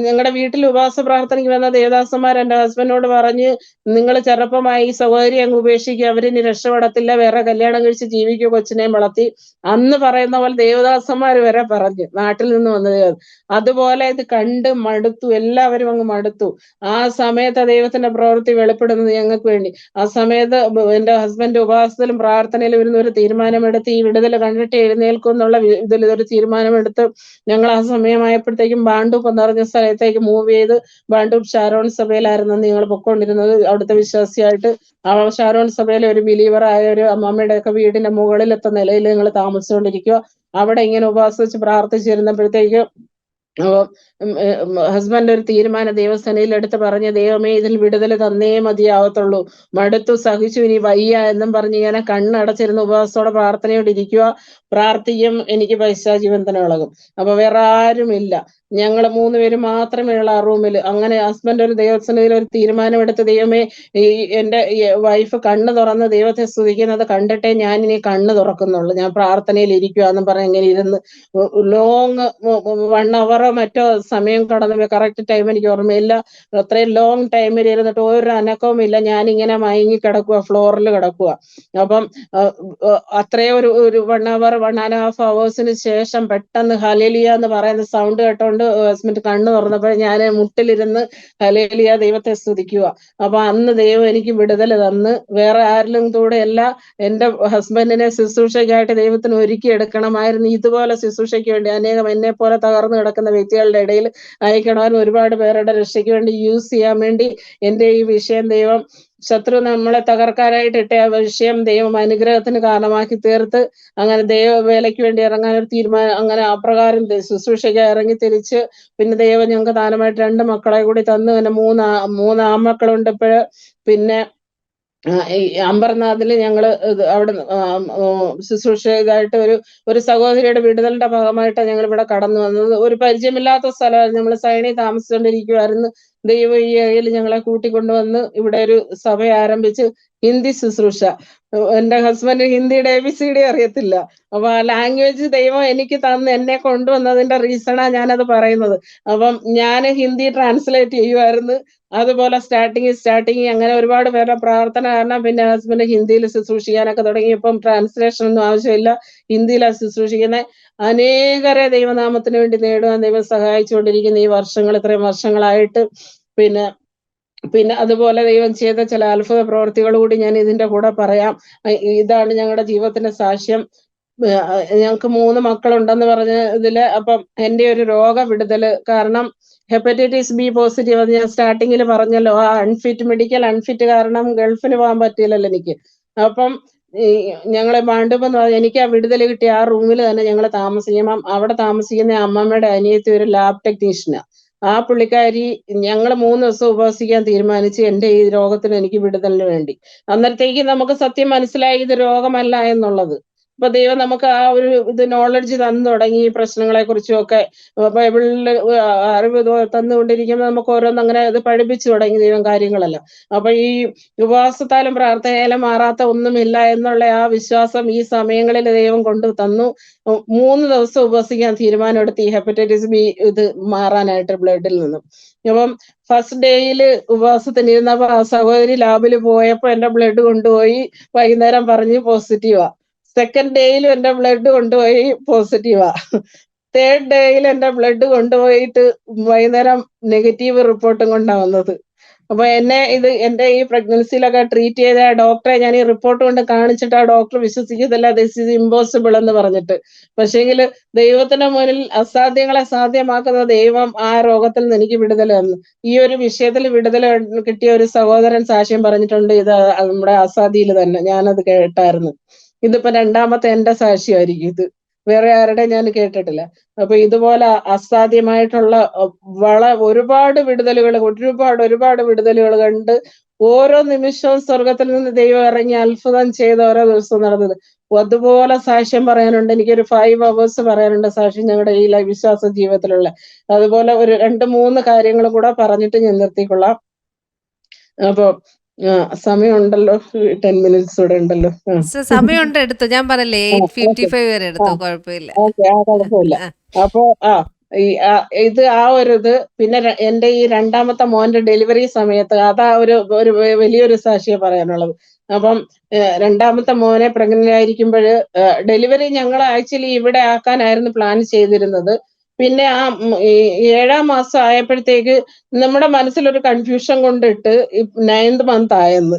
ഞങ്ങളുടെ വീട്ടിൽ ഉപവാസ പ്രാർത്ഥനയ്ക്ക് വന്ന ദേവദാസന്മാർ എന്റെ ഹസ്ബൻഡിനോട് പറഞ്ഞ്, നിങ്ങൾ ചെറുപ്പമായി ഈ സഹോദരി അങ്ങ് ഉപേക്ഷിക്കുക, അവരിനി രക്ഷപ്പെടത്തില്ല, വേറെ കല്യാണം കഴിച്ച് ജീവിക്കുക, കൊച്ചിനെയും വളർത്തി. അന്ന് പറയുന്ന പോലെ ദേവദാസന്മാർ വരെ പറഞ്ഞു, നാട്ടിൽ നിന്ന് വന്നത്. അതുപോലെ ഇത് കണ്ട് മടുത്തു, എല്ലാവരും അങ്ങ് മടുത്തു. ആ സമയത്ത് ദൈവത്തിന്റെ പ്രവൃത്തി വെളിപ്പെടുന്നത് ഞങ്ങൾക്ക് വേണ്ടി. ആ സമയത്ത് എന്റെ ഹസ്ബൻഡ് ഉപവാസത്തിലും പ്രാർത്ഥനയിലും ഇരുന്ന് ഒരു തീരുമാനമെടുത്ത് ഈ വിടുതൽ കണ്ടിട്ട് എഴുന്നേൽക്കും എന്നുള്ള ഇതിൽ ഒരു തീരുമാനമെടുത്ത് ഞങ്ങൾ ആ സമയമായപ്പോഴത്തേക്കും ബാണ്ടൂപ്പ് എന്ന് പറഞ്ഞ സ്ഥലത്തേക്ക് മൂവ് ചെയ്ത്, ബാണ്ടൂപ്പ് ഷാരോൺ സഭയിലായിരുന്നു ഞങ്ങൾ പൊക്കോണ്ടിരുന്നത്. അവിടുത്തെ വിശ്വാസിയായിട്ട് ഷാരോൺ സഭയിലെ ഒരു ബിലീവറായ ഒരു അമ്മമ്മയുടെ ഒക്കെ വീടിന്റെ മുകളിലത്തെ നിലയിൽ ഞങ്ങൾ താമസിച്ചുകൊണ്ടിരിക്കുക. അവിടെ ഇങ്ങനെ ഉപവാസിച്ച് പ്രാർത്ഥിച്ചിരുന്നപ്പോഴത്തേക്ക് ഹസ്ബൻഡ് ഒരു തീരുമാനം ദൈവസേനയിൽ എടുത്ത് പറഞ്ഞ്, ദൈവമേ ഇതിൽ വിടുതൽ തന്നേ മതിയാവത്തുള്ളൂ, മടുത്തു, സഹിച്ചു, ഇനി വയ്യ എന്നും പറഞ്ഞ് ഇങ്ങനെ കണ്ണടച്ചിരുന്ന് ഉപവാസത്തോടെ പ്രാർത്ഥനയോടെ ഇരിക്കുക. പ്രാർത്ഥിക്കും, എനിക്ക് പൈശാചി ബന്ധനം ഇളകും. അപ്പൊ വേറെ ആരുമില്ല, ഞങ്ങൾ 3 പേര് മാത്രമേ ഉള്ള ആ റൂമിൽ. അങ്ങനെ ഹസ്ബൻഡ് ഒരു ദൈവസേനയിൽ ഒരു തീരുമാനമെടുത്ത്, ദൈവമേ എന്റെ വൈഫ് കണ്ണ് തുറന്ന് ദൈവത്തെ സ്തുതിക്കുന്നത് കണ്ടിട്ടേ ഞാൻ ഇനി കണ്ണ് തുറക്കുന്നുള്ളൂ, ഞാൻ പ്രാർത്ഥനയിൽ ഇരിക്കുക എന്നും പറഞ്ഞ് ഇങ്ങനെ ഇരുന്ന് ലോങ് 1 hour മറ്റോ സമയം കടന്നു, കറക്റ്റ് ടൈം എനിക്ക് ഓർമ്മയില്ല. അത്രയും ലോങ് ടൈമിൽ ഇരുന്നിട്ട് ഒരു അനക്കവും ഇല്ല, ഞാനിങ്ങനെ മയങ്ങി കിടക്കുക, ഫ്ലോറിൽ കിടക്കുക. അപ്പം അത്രയും ഒരു 1 hour 1.5 hours ശേഷം പെട്ടെന്ന് ഹല്ലേലൂയ എന്ന് പറയുന്ന സൗണ്ട് കേട്ടോണ്ട് ഹസ്ബൻഡ് കണ്ണ് തുറന്നപ്പോൾ ഞാൻ മുട്ടിലിരുന്ന് ഹല്ലേലൂയ ദൈവത്തെ സ്തുതിക്കുക. അപ്പൊ അന്ന് ദൈവം എനിക്ക് വിടുതൽ തന്ന്, വേറെ ആരിലും കൂടെ അല്ല, എന്റെ ഹസ്ബൻഡിനെ ശുശ്രൂഷയ്ക്കായിട്ട് ദൈവത്തിന് ഒരുക്കി എടുക്കണമായിരുന്നു. ഇതുപോലെ ശുശ്രൂഷയ്ക്ക് വേണ്ടി അനേകം എന്നെ പോലെ തകർന്നു കിടക്കുന്ന വ്യക്തികളുടെ ഇടയിൽ അയക്കണമായിരുന്നു. ഒരുപാട് പേരുടെ രക്ഷയ്ക്ക് വേണ്ടി യൂസ് ചെയ്യാൻ വേണ്ടി എന്റെ ഈ വിഷയം ദൈവം, ശത്രു നമ്മളെ തകർക്കാനായിട്ട് ഇട്ട ആ വിഷയം ദൈവം അനുഗ്രഹത്തിന് കാരണമാക്കി തീർത്ത്, അങ്ങനെ ദൈവ വേലയ്ക്ക് വേണ്ടി ഇറങ്ങാൻ ഒരു തീരുമാനം, അങ്ങനെ അപ്രകാരം ശുശ്രൂഷയ്ക്ക് ഇറങ്ങി തിരിച്ച് പിന്നെ ദൈവം ഞങ്ങൾക്ക് ദാനമായിട്ട് 2 മക്കളെ കൂടി തന്നു. പിന്നെ 3 ആൺമക്കളുണ്ട് ഇപ്പോഴ്. പിന്നെ ഈ അമ്പർനാഥില് ഞങ്ങള് അവിടെ ശുശ്രൂഷ ഇതായിട്ട് ഒരു സഹോദരിയുടെ വിടുതലിന്റെ ഭാഗമായിട്ടാണ് ഞങ്ങൾ ഇവിടെ കടന്നു വന്നത്. ഒരു പരിചയമില്ലാത്ത സ്ഥലമായിരുന്നു, നമ്മൾ സൈനിൽ താമസിച്ചുകൊണ്ടിരിക്കുവായിരുന്നു. ദൈവം ഈ ഏരിയയിൽ ഞങ്ങളെ കൂട്ടിക്കൊണ്ടുവന്ന് ഇവിടെ ഒരു സഭ ആരംഭിച്ച് ഹിന്ദി ശുശ്രൂഷ. എന്റെ ഹസ്ബൻഡ് ഹിന്ദിയുടെ ABCD അറിയത്തില്ല. അപ്പൊ ആ ലാംഗ്വേജ് ദൈവം എനിക്ക് തന്ന് എന്നെ കൊണ്ടുവന്നതിന്റെ റീസണാ ഞാനത് പറയുന്നത്. അപ്പം ഞാൻ ഹിന്ദി ട്രാൻസ്ലേറ്റ് ചെയ്യുമായിരുന്നു. അതുപോലെ സ്റ്റാർട്ടിങ് അങ്ങനെ ഒരുപാട് പേരുടെ പ്രാർത്ഥന കാരണം പിന്നെ ഹസ്ബൻഡ് ഹിന്ദിയിൽ ശുശ്രൂഷിക്കാനൊക്കെ തുടങ്ങി. ഇപ്പം ട്രാൻസ്ലേഷൻ ഒന്നും ആവശ്യമില്ല, ഹിന്ദിയിലാണ് ശുശ്രൂഷിക്കുന്നത്. അനേകരെ ദൈവനാമത്തിന് വേണ്ടി നേടുവാൻ ദൈവം സഹായിച്ചുകൊണ്ടിരിക്കുന്ന ഈ ഇത്രയും വർഷങ്ങളായിട്ട്. പിന്നെ അതുപോലെ ദൈവം ചെയ്ത ചില അത്ഭുത പ്രവർത്തികൾ കൂടി ഞാൻ ഇതിന്റെ കൂടെ പറയാം. ഇതാണ് ഞങ്ങളുടെ ജീവിതത്തിന്റെ സാക്ഷ്യം. ഞങ്ങൾക്ക് 3 മക്കളുണ്ടെന്ന് പറഞ്ഞ ഇതില്, അപ്പം എന്റെ ഒരു രോഗ വിടുതല് കാരണം ഹെപ്പറ്റൈറ്റിസ് B പോസിറ്റീവ്, അത് ഞാൻ സ്റ്റാർട്ടിങ്ങിൽ പറഞ്ഞല്ലോ, ആ മെഡിക്കൽ അൺഫിറ്റ് കാരണം ഗൾഫിന് പോകാൻ പറ്റിയില്ലല്ലോ എനിക്ക്. അപ്പം ഈ ഞങ്ങളെ മാണ്ടുമ്പോ എനിക്ക് ആ വിടുതൽ കിട്ടിയ ആ റൂമിൽ തന്നെ ഞങ്ങൾ താമസിക്കണം. അവിടെ താമസിക്കുന്ന അമ്മമ്മയുടെ അനിയത്തി ഒരു ലാബ് ടെക്നീഷ്യനാ. ആ പുള്ളിക്കാരി, ഞങ്ങൾ 3 ദിവസം ഉപവസിക്കാൻ തീരുമാനിച്ച് എന്റെ ഈ രോഗത്തിന് എനിക്ക് വിടുതലിന് വേണ്ടി. അന്നേരത്തേക്ക് നമുക്ക് സത്യം മനസ്സിലായി ഇത് രോഗമല്ല എന്നുള്ളത്. അപ്പൊ ദൈവം നമുക്ക് ആ ഒരു നോളജ് തന്നു തുടങ്ങി. ഈ പ്രശ്നങ്ങളെ കുറിച്ചും ഒക്കെ ബൈബിളിൽ അറിവ് തന്നുകൊണ്ടിരിക്കുമ്പോൾ നമുക്ക് ഓരോന്ന് അങ്ങനെ ഇത് പഠിപ്പിച്ചു തുടങ്ങി ദൈവം കാര്യങ്ങളെല്ലാം. അപ്പൊ ഈ ഉപവാസത്താലും പ്രാർത്ഥനയാലും മാറാത്ത ഒന്നുമില്ല എന്നുള്ള ആ വിശ്വാസം ഈ സമയങ്ങളിൽ ദൈവം കൊണ്ടു തന്നു. 3 ദിവസം ഉപവസിക്കാൻ തീരുമാനമെടുത്ത് ഈ ഹെപ്പറ്റൈറ്റിസ് B ഇത് മാറാനായിട്ട് ബ്ലഡിൽ നിന്നും. അപ്പം ഫസ്റ്റ് ഡേയില് ഉപവാസത്തിന് ഇരുന്നപ്പോ ആ സഹോദരി ലാബിൽ പോയപ്പോ എന്റെ ബ്ലഡ് കൊണ്ടുപോയി വൈകുന്നേരം പറഞ്ഞ് പോസിറ്റീവാ. സെക്കൻഡ് ഡേയിലും എന്റെ ബ്ലഡ് കൊണ്ടുപോയി പോസിറ്റീവാ. തേർഡ് ഡേയിൽ എന്റെ ബ്ലഡ് കൊണ്ടുപോയിട്ട് വൈകുന്നേരം നെഗറ്റീവ് റിപ്പോർട്ടും കൊണ്ടാണ് വന്നത്. അപ്പൊ എന്റെ ഈ പ്രഗ്നൻസിയിലൊക്കെ ട്രീറ്റ് ചെയ്ത ഡോക്ടറെ ഞാൻ ഈ റിപ്പോർട്ട് കൊണ്ട് കാണിച്ചിട്ട് ആ ഡോക്ടർ വിശ്വസിക്കത്തില്ല, ദിസ് ഈസ് ഇമ്പോസിബിൾ എന്ന് പറഞ്ഞിട്ട്. പക്ഷേങ്കിൽ ദൈവത്തിന്റെ മുന്നിൽ അസാധ്യങ്ങളെ സാധ്യമാക്കുന്ന ദൈവം ആ രോഗത്തിൽ നിന്ന് എനിക്ക് വിടുതൽ തന്നു. ഈ ഒരു വിഷയത്തിൽ വിടുതൽ കിട്ടിയ ഒരു സഹോദരൻ സാക്ഷ്യം പറഞ്ഞിട്ടുണ്ട്, ഇത് നമ്മുടെ ആസാദിയിൽ തന്നെ, ഞാനത് കേട്ടായിരുന്നു. ഇതിപ്പോ 2ാമത്തെ എന്റെ സാക്ഷ്യമായിരിക്കും ഇത്, വേറെ ആരുടെ ഞാൻ കേട്ടിട്ടില്ല. അപ്പൊ ഇതുപോലെ അസാധ്യമായിട്ടുള്ള ഒരുപാട് വിടുതലുകൾ കണ്ട് ഓരോ നിമിഷവും സ്വർഗത്തിൽ നിന്ന് ദൈവം ഇറങ്ങി അത്ഭുതം ചെയ്ത് ഓരോ ദിവസവും നടന്നത്. അതുപോലെ സാക്ഷ്യം പറയാനുണ്ട്. എനിക്കൊരു 5 hours പറയാനുണ്ട് സാക്ഷ്യം ഞങ്ങളുടെ ഈ വിശ്വാസ ജീവിതത്തിലുള്ള. അതുപോലെ ഒരു 2-3 കാര്യങ്ങൾ കൂടെ പറഞ്ഞിട്ട് ഞാൻ നിർത്തിക്കൊള്ളാം. അപ്പൊ സമയമുണ്ടല്ലോ, 10 minutes കൂടെ ഉണ്ടല്ലോ. സമയമുണ്ട്, എടുത്തു. ഞാൻ പറഞ്ഞില്ലേ 8:55 വരെ എടുത്തു, കുഴപ്പമില്ല. ഓക്കെ, കുഴപ്പമില്ല. അപ്പൊ ഇത് പിന്നെ എന്റെ ഈ രണ്ടാമത്തെ മോന്റെ ഡെലിവറി സമയത്ത് അതാ ഒരു വലിയൊരു സാക്ഷിയെ പറയാനുള്ളത്. അപ്പം രണ്ടാമത്തെ മോനെ പ്രഗ്നന്റ് ആയിരിക്കുമ്പോൾ ഡെലിവറി ഞങ്ങൾ ആക്ച്വലി ഇവിടെ ആക്കാനായിരുന്നു പ്ലാൻ ചെയ്തിരുന്നത്. പിന്നെ ഈ 7ാം മാസം ആയപ്പോഴത്തേക്ക് നമ്മുടെ മനസ്സിലൊരു കൺഫ്യൂഷൻ കൊണ്ടിട്ട് 9th മന്ത് ആയെന്ന്.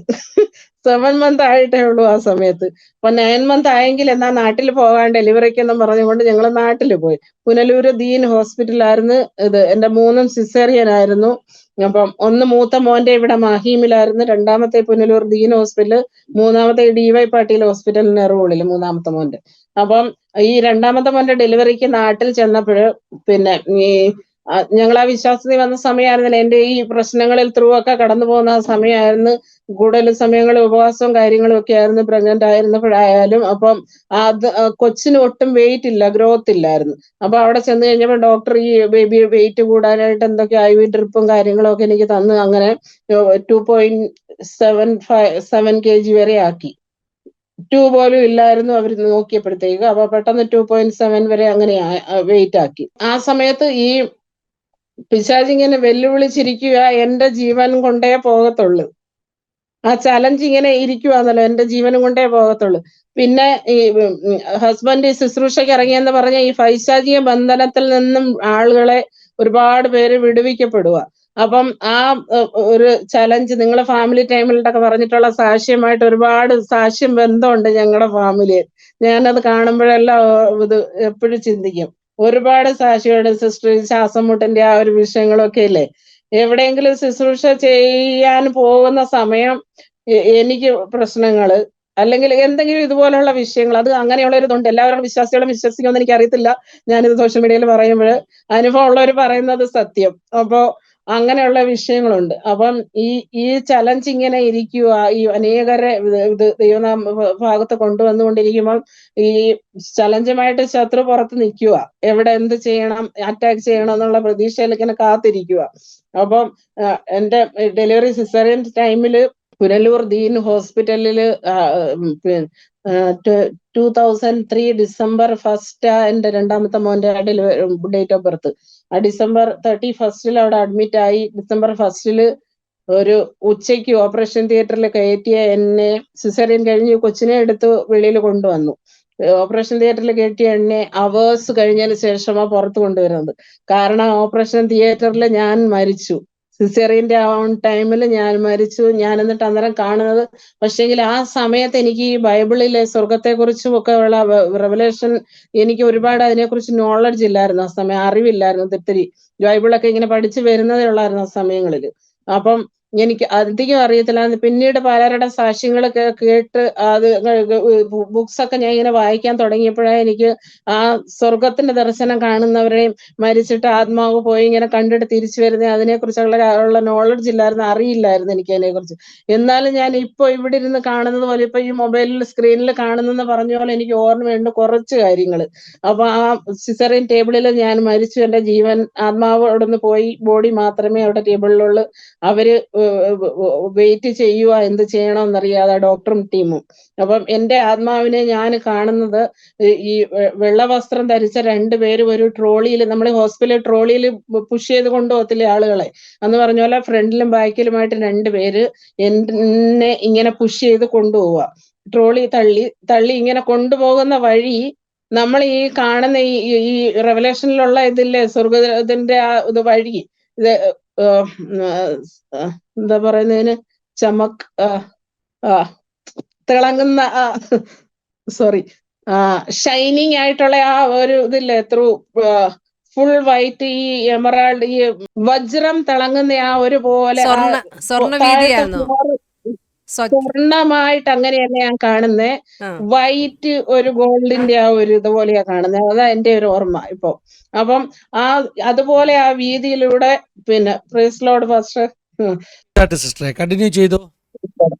7 മന്ത് ആയിട്ടേ ഉള്ളൂ ആ സമയത്ത്. അപ്പൊ 9 മന്ത് ആയെങ്കിൽ എന്നാ നാട്ടിൽ പോകാൻ ഡെലിവറിക്കെന്നും പറഞ്ഞുകൊണ്ട് ഞങ്ങൾ നാട്ടിൽ പോയി. പുനലൂര് ദീൻ ഹോസ്പിറ്റലായിരുന്നു ഇത്. എന്റെ 3ഉം സിസേറിയൻ ആയിരുന്നു. അപ്പം ഒന്ന് മൂത്ത മോന്റെ ഇവിടെ മാഹീമിലായിരുന്നു, രണ്ടാമത്തെ പുനലൂർ ദീൻ ഹോസ്പിറ്റല്, മൂന്നാമത്തെ DY പാട്ടീൽ ഹോസ്പിറ്റൽ നെറൂളിൽ മൂന്നാമത്തെ മോന്റെ. അപ്പം ഈ രണ്ടാമത്തെ മോന്റെ ഡെലിവറിക്ക് നാട്ടിൽ ചെന്നപ്പോൾ പിന്നെ ഈ ഞങ്ങൾ ആ വിശ്വാസത്തിൽ വന്ന സമയമായിരുന്നില്ല. എന്റെ ഈ പ്രശ്നങ്ങളിൽ ത്രൂ ഒക്കെ കടന്നു പോകുന്ന ആ സമയമായിരുന്നു. കൂടുതൽ സമയങ്ങളിൽ ഉപവാസവും കാര്യങ്ങളും ഒക്കെ ആയിരുന്നു പ്രഗ്നന്റ് ആയിരുന്നപ്പോഴായാലും. അപ്പം കൊച്ചിന് ഒട്ടും വെയിറ്റ് ഇല്ല, ഗ്രോത്ത് ഇല്ലായിരുന്നു. അപ്പൊ അവിടെ ചെന്ന് കഴിഞ്ഞപ്പോൾ ഡോക്ടർ ഈ ബേബി വെയിറ്റ് കൂടാനായിട്ട് എന്തൊക്കെ IV ഡ്രിപ്പും കാര്യങ്ങളും ഒക്കെ എനിക്ക് തന്ന് അങ്ങനെ 2.7 kg വരെ ആക്കി. 2 പോലും ഇല്ലായിരുന്നു അവർ നോക്കിയപ്പോഴത്തേക്ക്. അപ്പൊ പെട്ടെന്ന് 2.7 വരെ അങ്ങനെ വെയിറ്റ് ആക്കി. ആ സമയത്ത് ഈ പിശാചിങ്ങനെ വെല്ലുവിളിച്ചിരിക്കുക, എന്റെ ജീവൻ കൊണ്ടേ പോകത്തുള്ളൂ. ആ ചലഞ്ച് ഇങ്ങനെ ഇരിക്കുവാന്നല്ലോ, എന്റെ ജീവനും കൊണ്ടേ പോകത്തുള്ളൂ. പിന്നെ ഈ ഹസ്ബൻഡ് ശുശ്രൂഷയ്ക്ക് ഇറങ്ങിയെന്ന് പറഞ്ഞ ഈ പൈശാചിക ബന്ധനത്തിൽ നിന്നും ആളുകളെ ഒരുപാട് പേര് വിടുവിക്കപ്പെടുക. അപ്പം ആ ഒരു ചലഞ്ച് നിങ്ങളെ ഫാമിലി ടൈമിലൊക്കെ പറഞ്ഞിട്ടുള്ള സാക്ഷ്യമായിട്ട് ഒരുപാട് സാക്ഷ്യം ബന്ധമുണ്ട് ഞങ്ങളുടെ ഫാമിലിയിൽ. ഞാനത് കാണുമ്പോഴെല്ലാം ഇത് എപ്പോഴും ചിന്തിക്കും. ഒരുപാട് സാക്ഷിയുടെ സിസ്റ്റർ ശ്വാസം മുട്ടിന്റെ ആ ഒരു വിഷയങ്ങളൊക്കെ ഇല്ലേ, എവിടെയെങ്കിലും ശുശ്രൂഷ ചെയ്യാൻ പോകുന്ന സമയം എനിക്ക് പ്രശ്നങ്ങള് അല്ലെങ്കിൽ എന്തെങ്കിലും ഇതുപോലുള്ള വിഷയങ്ങൾ, അത് അങ്ങനെയുള്ള ഒരു ഇതുണ്ട്. എല്ലാവരും വിശ്വാസികളും വിശ്വസിക്കുമെന്ന് എനിക്ക് അറിയത്തില്ല. ഞാനിത് സോഷ്യൽ മീഡിയയിൽ പറയുമ്പോൾ അനുഭവം ഉള്ളവർ പറയുന്നത് സത്യം. അപ്പോ അങ്ങനെയുള്ള വിഷയങ്ങളുണ്ട്. അപ്പം ഈ ചലഞ്ച് ഇങ്ങനെ ഇരിക്കുക, ഈ അനേകരെ ദൈവനാമ ഭാഗത്ത് കൊണ്ടുവന്നുകൊണ്ടിരിക്കുമ്പോൾ ഈ ചലഞ്ചുമായിട്ട് ശത്രു പുറത്ത് നിൽക്കുക, എവിടെ എന്ത് ചെയ്യണം, അറ്റാക്ക് ചെയ്യണം എന്നുള്ള പ്രതീക്ഷയിൽ ഇങ്ങനെ കാത്തിരിക്കുക. അപ്പം എന്റെ ഡെലിവറി സിസേറിയൻ ടൈമില് പുനലൂർ ദീൻ ഹോസ്പിറ്റലില് 2003 December 1 എന്റെ രണ്ടാമത്തെ മോന്റെ ഡേറ്റ് ഓഫ് ബർത്ത്. ആ December 31 അവിടെ അഡ്മിറ്റ് ആയി. December 1 ഒരു ഉച്ചയ്ക്ക് ഓപ്പറേഷൻ തിയേറ്ററിൽ കയറ്റിയ എന്നെ സിസേറിയൻ കഴിഞ്ഞ് കൊച്ചിനെ എടുത്ത് വെളിയിൽ കൊണ്ടുവന്നു. ഓപ്പറേഷൻ തിയേറ്ററിൽ കയറ്റിയ എന്നെ അവേഴ്സ് കഴിഞ്ഞതിന് ശേഷമാണ് പുറത്ത് കൊണ്ടുവരുന്നത്. കാരണം ഓപ്പറേഷൻ തിയേറ്ററിൽ ഞാൻ മരിച്ചു. സിസേറിയന്റെ ആ ടൈമിൽ ഞാൻ മരിച്ചു. ഞാൻ എന്നിട്ട് അന്നേരം കാണുന്നത്, പക്ഷേങ്കിൽ ആ സമയത്ത് എനിക്ക് ഈ ബൈബിളിലെ സ്വർഗത്തെ കുറിച്ചും ഒക്കെ ഉള്ള റെവലേഷൻ, എനിക്ക് ഒരുപാട് അതിനെക്കുറിച്ച് നോളജ് ഇല്ലായിരുന്നു ആ സമയം, അറിവില്ലായിരുന്നു. ഒത്തിരി ബൈബിളൊക്കെ ഇങ്ങനെ പഠിച്ചു വരുന്നതേ ഉള്ളായിരുന്നു ആ സമയങ്ങളിൽ. അപ്പം എനിക്ക് അധികം അറിയത്തില്ലായിരുന്നു. പിന്നീട് പലരുടെ സാക്ഷ്യങ്ങളൊക്കെ കേട്ട് അത് ബുക്സ് ഒക്കെ ഞാൻ ഇങ്ങനെ വായിക്കാൻ തുടങ്ങിയപ്പോഴാണ് എനിക്ക് ആ സ്വർഗത്തിന്റെ ദർശനം കാണുന്നവരെയും മരിച്ചിട്ട് ആത്മാവ് പോയി ഇങ്ങനെ കണ്ടിട്ട് തിരിച്ചു വരുന്ന അതിനെക്കുറിച്ചുള്ള നോളജ് ഇല്ലായിരുന്നു, അറിയില്ലായിരുന്നു എനിക്ക് അതിനെക്കുറിച്ച്. എന്നാലും ഞാൻ ഇപ്പൊ ഇവിടെ ഇരുന്ന് കാണുന്നത് പോലെ, ഇപ്പൊ ഈ മൊബൈലിൽ സ്ക്രീനിൽ കാണുന്നെന്ന് പറഞ്ഞ പോലെ എനിക്ക് ഓർമ്മയുണ്ട് കുറച്ച് കാര്യങ്ങൾ. അപ്പൊ ആ സിസറിൻ ടേബിളിൽ ഞാൻ മരിച്ചു, എന്റെ ജീവൻ ആത്മാവ് അവിടെ നിന്ന് പോയി, ബോഡി മാത്രമേ അവിടെ ടേബിളിലുള്ളൂ. അവര് വെയിറ്റ് ചെയ്യുക, എന്ത് ചെയ്യണമെന്നറിയാതെ ഡോക്ടറും ടീമും. അപ്പം എന്റെ ആത്മാവിനെ ഞാൻ കാണുന്നത് ഈ വെള്ള വസ്ത്രം ധരിച്ച 2 പേരും ഒരു ട്രോളിയിൽ, നമ്മൾ ഹോസ്പിറ്റലിൽ ട്രോളിയിൽ പുഷ് ചെയ്ത് കൊണ്ടുപോകത്തില്ലേ ആളുകളെ, എന്ന് പറഞ്ഞ പോലെ ഫ്രണ്ടിലും ബാക്കിലുമായിട്ട് 2 പേര് എന്നെ ഇങ്ങനെ പുഷ് ചെയ്ത് കൊണ്ടുപോവുക. ട്രോളി തള്ളി ഇങ്ങനെ കൊണ്ടുപോകുന്ന വഴി നമ്മൾ ഈ കാണുന്ന ഈ റെവലേഷനിലുള്ള ഇതില്ലേ, സ്വർഗത്തിന്റെ ആ ഇത് വഴി, ഇത് എന്താ പറയുന്നതിന്, ചമക് തിളങ്ങുന്ന സോറി ഷൈനിങ് ആയിട്ടുള്ള ആ ഒരു ഇതില്ലേ, ത്രൂ ഫുൾ വൈറ്റ്, ഈ എമറാൾഡ്, ഈ വജ്രം തിളങ്ങുന്ന ആ ഒരു പോലെ സ്വർണ്ണ താഴത്തെ വീതിയാണോ? സ്വർണ്ണമായിട്ട് അങ്ങനെയല്ല ഞാൻ കാണുന്നേ. വൈറ്റ് ഒരു ഗോൾഡിന്റെ ആ ഒരു ഇതുപോലെയാ കാണുന്നത്. അതാ എന്റെ ഒരു ഓർമ്മ ഇപ്പൊ. അപ്പം അതുപോലെ ആ വീതിയിലൂടെ പിന്നെ പ്രൈസ് ലോർഡ് ഫാസ്റ്റർ. സിസ്റ്ററെ കണ്ടിന്യൂ ചെയ്തു.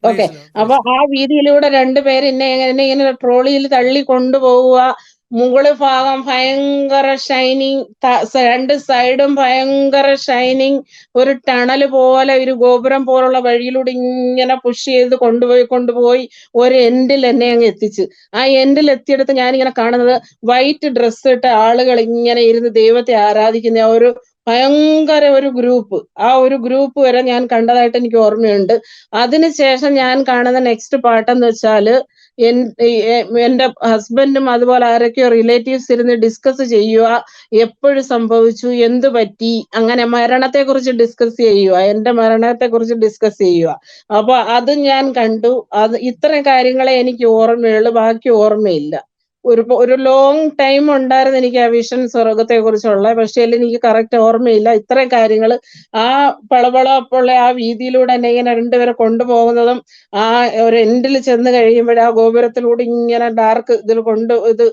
ഓക്കെ. അപ്പൊ ആ വീതിയിലൂടെ 2 പേര് എന്നെ ഇങ്ങനെ ട്രോളിയിൽ തള്ളി കൊണ്ടുപോവുക. മുകള് ഭാഗം ഭയങ്കര ഷൈനിങ്, രണ്ട് സൈഡും ഭയങ്കര ഷൈനിങ്. ഒരു ടണല് പോലെ ഒരു ഗോപുരം പോലുള്ള വഴിയിലൂടെ ഇങ്ങനെ പുഷ് ചെയ്ത് കൊണ്ടുപോയി ഒരു എൻഡിൽ എന്നെ അങ്ങ് എത്തിച്ച്. ആ എൻഡിൽ എത്തിയെടുത്ത് ഞാനിങ്ങനെ കാണുന്നത് വൈറ്റ് ഡ്രസ്സ് ഇട്ട ആളുകൾ ഇങ്ങനെ ഇരുന്ന് ദൈവത്തെ ആരാധിക്കുന്ന ഒരു ഭയങ്കര ഒരു ഗ്രൂപ്പ്. ആ ഒരു ഗ്രൂപ്പ് വരെ ഞാൻ കണ്ടതായിട്ട് എനിക്ക് ഓർമ്മയുണ്ട്. അതിനുശേഷം ഞാൻ കാണുന്ന നെക്സ്റ്റ് പാട്ടെന്ന് വെച്ചാല് എന്റെ ഹസ്ബൻഡും അതുപോലെ ആരൊക്കെയോ റിലേറ്റീവ്സ് ഇരുന്ന് ഡിസ്കസ് ചെയ്യുക, എപ്പോഴും സംഭവിച്ചു, എന്ത് പറ്റി, അങ്ങനെ മരണത്തെ കുറിച്ച് ഡിസ്കസ് ചെയ്യുക, എന്റെ മരണത്തെ കുറിച്ച് ഡിസ്കസ് ചെയ്യുക. അപ്പൊ അത് ഞാൻ കണ്ടു. അത് ഇത്രയും കാര്യങ്ങളെ എനിക്ക് ഓർമ്മയുള്ളൂ, ബാക്കി ഓർമ്മയില്ല. ഒരു ലോങ് ടൈം ഉണ്ടായിരുന്നു എനിക്ക് ആ വിഷൻ സ്വർഗത്തെ കുറിച്ചുള്ള, പക്ഷേ എനിക്ക് കറക്റ്റ് ഓർമ്മയില്ല. ഇത്രയും കാര്യങ്ങൾ ആ പളപളപ്പുള്ള ആ വീതിയിലൂടെ എന്നെ ഇങ്ങനെ രണ്ടുപേരെ കൊണ്ടുപോകുന്നതും ആ ഒരു എൻഡിൽ ചെന്ന് കഴിയുമ്പോൾ ആ ഗോപുരത്തിലൂടെ ഇങ്ങനെ ഡാർക്ക് ഇത്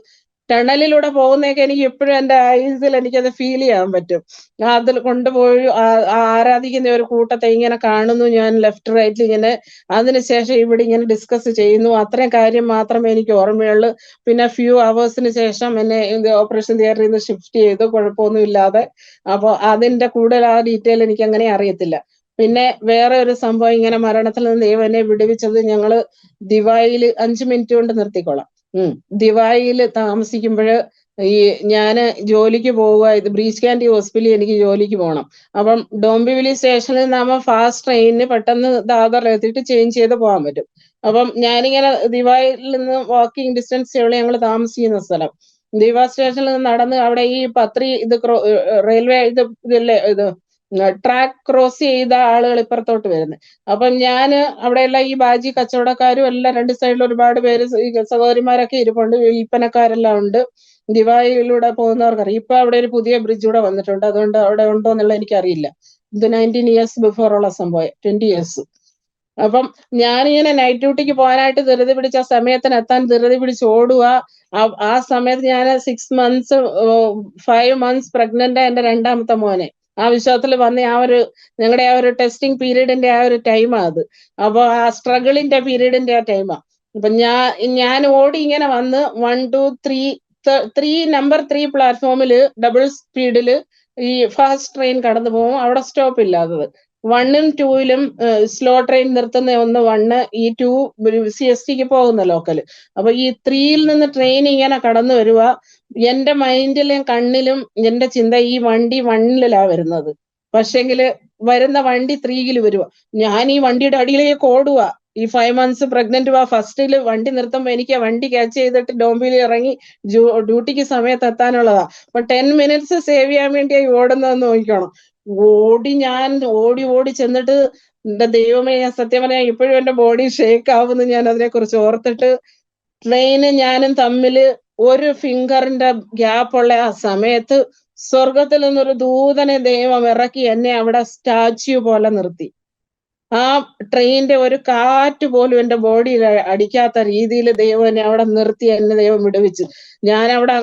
ടണലിലൂടെ പോകുന്നതൊക്കെ എനിക്ക് എപ്പോഴും എന്റെ ഐസിൽ എനിക്കത് ഫീൽ ചെയ്യാൻ പറ്റും. അതിൽ കൊണ്ടുപോയി ആരാധിക്കുന്ന ഒരു കൂട്ടത്തെ ഇങ്ങനെ കാണുന്നു ഞാൻ ലെഫ്റ്റ് റൈറ്റ് ഇങ്ങനെ. അതിനുശേഷം ഇവിടെ ഇങ്ങനെ ഡിസ്കസ് ചെയ്യുന്നു. അത്രയും കാര്യം മാത്രമേ എനിക്ക് ഓർമ്മയുള്ളൂ. പിന്നെ ഫ്യൂ അവേഴ്സിന് ശേഷം എന്നെ ഓപ്പറേഷൻ തിയേറ്ററിൽ നിന്ന് ഷിഫ്റ്റ് ചെയ്തു, കുഴപ്പമൊന്നുമില്ലാതെ. അപ്പൊ അതിന്റെ കൂടുതൽ ആ ഡീറ്റെയിൽ എനിക്ക് അങ്ങനെ അറിയത്തില്ല. പിന്നെ വേറെ ഒരു സംഭവം, ഇങ്ങനെ മരണത്തിൽ നിന്ന് ദൈവം എന്നെ വിടുവിച്ചത്, ഞങ്ങള് ദിവായില് 5 മിനിറ്റ് കൊണ്ട് നിർത്തിക്കോളാം. ദിവായില് താമസിക്കുമ്പോഴ് ഈ ഞാന് ജോലിക്ക് പോവുക, ഇത് ബ്രീച്ച് കാൻഡി ഹോസ്പിറ്റലിൽ എനിക്ക് ജോലിക്ക് പോകണം. അപ്പം ഡോംബിവിലി സ്റ്റേഷനിൽ നിന്നാകുമ്പോൾ ഫാസ്റ്റ് ട്രെയിനിന് പെട്ടെന്ന് ദാദറിൽ എത്തിയിട്ട് ചേഞ്ച് ചെയ്ത് പോകാൻ പറ്റും. അപ്പം ഞാനിങ്ങനെ ദിവായിൽ നിന്ന് വാക്കിംഗ് ഡിസ്റ്റൻസ് ഉള്ള ഞങ്ങൾ താമസിക്കുന്ന സ്ഥലം. ദിവാ സ്റ്റേഷനിൽ നിന്ന് നടന്ന് അവിടെ ഈ പത്രി ഇത് റെയിൽവേ ഇതില്ലേ ഇത് ട്രാക്ക് ക്രോസ് ചെയ്ത ആളുകൾ ഇപ്പുറത്തോട്ട് വരുന്നത്. അപ്പം ഞാന് അവിടെയുള്ള ഈ ബാജി കച്ചവടക്കാരും എല്ലാം രണ്ട് സൈഡിൽ ഒരുപാട് പേര് സഹോദരിമാരൊക്കെ ഇരിപ്പുണ്ട്, വിൽപ്പനക്കാരെല്ലാം ഉണ്ട്. ദിവായിലൂടെ പോകുന്നവർക്കറിയാം. ഇപ്പൊ അവിടെ ഒരു പുതിയ ബ്രിഡ്ജ് കൂടെ വന്നിട്ടുണ്ട്, അതുകൊണ്ട് അവിടെ ഉണ്ടോ എന്നുള്ള എനിക്കറിയില്ല. ഇത് 19 years ബിഫോർ ഉള്ള സംഭവം, 20 years. അപ്പം ഞാനിങ്ങനെ നൈറ്റ് ഡ്യൂട്ടിക്ക് പോകാനായിട്ട് ധൃതി പിടിച്ച സമയത്തിന് എത്താൻ ധൃതി പിടിച്ച് ഓടുക. ആ സമയത്ത് ഞാൻ 6 months 5 months പ്രഗ്നന്റ്, എന്റെ രണ്ടാമത്തെ മോനെ. ആ വിശ്വാസത്തിൽ വന്ന ആ ഒരു ഞങ്ങളുടെ ആ ഒരു ടെസ്റ്റിംഗ് പീരീഡിന്റെ ആ ഒരു ടൈമാ അത്. അപ്പൊ ആ സ്ട്രഗിളിന്റെ പീരീഡിന്റെ ആ ടൈമാ. അപ്പൊ ഞാൻ ഓടി ഇങ്ങനെ വന്ന് 1 2 3 നമ്പർ 3 പ്ലാറ്റ്ഫോമില് ഡബിൾ സ്പീഡില് ഈ ഫാസ്റ്റ് ട്രെയിൻ കടന്നു പോകും, അവിടെ സ്റ്റോപ്പ് ഇല്ലാത്തത്. 1ഉം 2ലും സ്ലോ ട്രെയിൻ നിർത്തുന്ന ഒന്ന് 1, ഈ 2 CSTക്ക് പോകുന്ന ലോക്കല്. അപ്പൊ ഈ 3യിൽ നിന്ന് ട്രെയിൻ ഇങ്ങനെ കടന്നു വരുക. എന്റെ മൈൻഡിലും കണ്ണിലും എന്റെ ചിന്ത ഈ വണ്ടി 1ലാ വരുന്നത്, പക്ഷെങ്കില് വരുന്ന വണ്ടി 3യിൽ വരുക. ഞാൻ ഈ വണ്ടിയുടെ അടിയിലേക്ക് ഓടുക. ഈ 5 months പ്രഗ്നന്റ് ഫസ്റ്റില് വണ്ടി നിർത്തുമ്പോ എനിക്ക് വണ്ടി ക്യാച്ച് ചെയ്തിട്ട് ഡോംബിയിൽ ഇറങ്ങി ഡ്യൂട്ടിക്ക് സമയത്ത് എത്താനുള്ളതാ. അപ്പൊ 10 minutes സേവ് ചെയ്യാൻ വേണ്ടിയായി ഓടുന്നതെന്ന് നോക്കണം. ഞാൻ ഓടി ചെന്നിട്ട് എന്റെ ദൈവമേ, ഞാൻ സത്യം പറഞ്ഞാൽ ഇപ്പോഴും എന്റെ ബോഡി ഷേക്ക് ആവുന്നു ഞാൻ അതിനെ കുറിച്ച് ഓർത്തിട്ട്. ട്രെയിന് ഞാനും തമ്മില് ഒരു ഫിംഗറിന്റെ ഗ്യാപ്പുള്ള ആ സമയത്ത് സ്വർഗത്തിൽ നിന്നൊരു ദൂതനെ ദൈവം ഇറക്കി എന്നെ അവിടെ സ്റ്റാച്യു പോലെ നിർത്തി. ആ ട്രെയിനിന്റെ ഒരു കാറ്റ് പോലും എന്റെ ബോഡിയിൽ അടിക്കാത്ത രീതിയിൽ ദൈവം എന്നെ അവിടെ നിർത്തി, എന്നെ ദൈവം വിടുവിച്ചു. ഞാൻ അവിടെ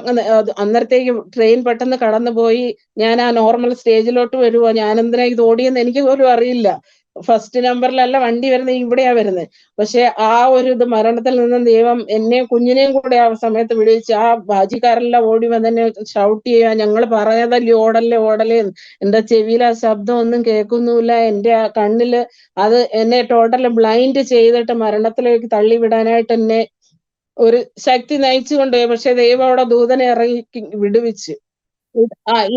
അന്നേരത്തേക്ക് ട്രെയിൻ പെട്ടെന്ന് കടന്നുപോയി. ഞാൻ ആ നോർമൽ സ്റ്റേജിലോട്ട് വരുവാ. ഞാൻ എന്തിനാ ഇത് ഓടിയെന്ന് എനിക്ക് പോലും അറിയില്ല. ഫസ്റ്റ് നമ്പറിലല്ല വണ്ടി വരുന്നത്, ഇവിടെയാ വരുന്നത്. പക്ഷെ ആ ഒരു ഇത് മരണത്തിൽ നിന്നും ദൈവം എന്നെ കുഞ്ഞിനെയും കൂടെ ആ സമയത്ത് വിടുവിച്ച്. ആ ബാജിക്കാരെല്ലാം ഓടി വന്ന് എന്നെ ഷൗട്ട് ചെയ്യുക, ഞങ്ങൾ പറയാതല്ലേ ഓടല്ലേ ഓടല്ലേ. എന്റെ ചെവിയിൽ ആ ശബ്ദം ഒന്നും കേൾക്കുന്നുമില്ല. എന്റെ ആ കണ്ണില് അത് എന്നെ ടോട്ടൽ ബ്ലൈൻഡ് ചെയ്തിട്ട് മരണത്തിലേക്ക് തള്ളിവിടാനായിട്ട് എന്നെ ഒരു ശക്തി നയിച്ചു കൊണ്ടുപോയി. പക്ഷെ ദൈവം അവിടെ ദൂതനെ ഇറങ്ങി വിടുവിച്ച്.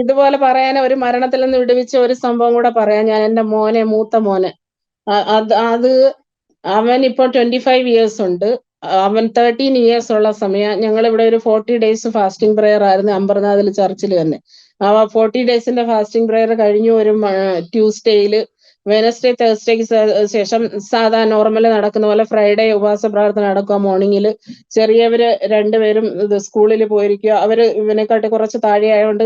ഇതുപോലെ പറയാൻ ഒരു മരണത്തിൽ നിന്ന് വിടുവിച്ച ഒരു സംഭവം കൂടെ പറയാം ഞാൻ. എന്റെ മൂത്ത മോനെ, അത് അവൻ ഇപ്പോൾ 25 years ഉണ്ട്. അവൻ 13 years ഉള്ള സമയം ഞങ്ങൾ ഇവിടെ ഒരു 40 days ഫാസ്റ്റിംഗ് പ്രെയർ ആയിരുന്നു അമ്പർനാഥിൽ ചർച്ചിൽ തന്നെ. ആ 40 daysന്റെ ഫാസ്റ്റിംഗ് പ്രെയർ കഴിഞ്ഞു. ഒരു ട്യൂസ്ഡേയില് വെനസ്ഡേ തേഴ്സ്ഡേക്ക് ശേഷം സാധാ നോർമൽ നടക്കുന്ന പോലെ ഫ്രൈഡേ ഉപവാസ പ്രാർത്ഥന നടക്കുക. മോർണിംഗിൽ ചെറിയവര് രണ്ടുപേരും ഇത് സ്കൂളിൽ പോയിരിക്കുക. അവര് ഇവനെക്കാട്ടി കുറച്ച് താഴെ ആയതുകൊണ്ട്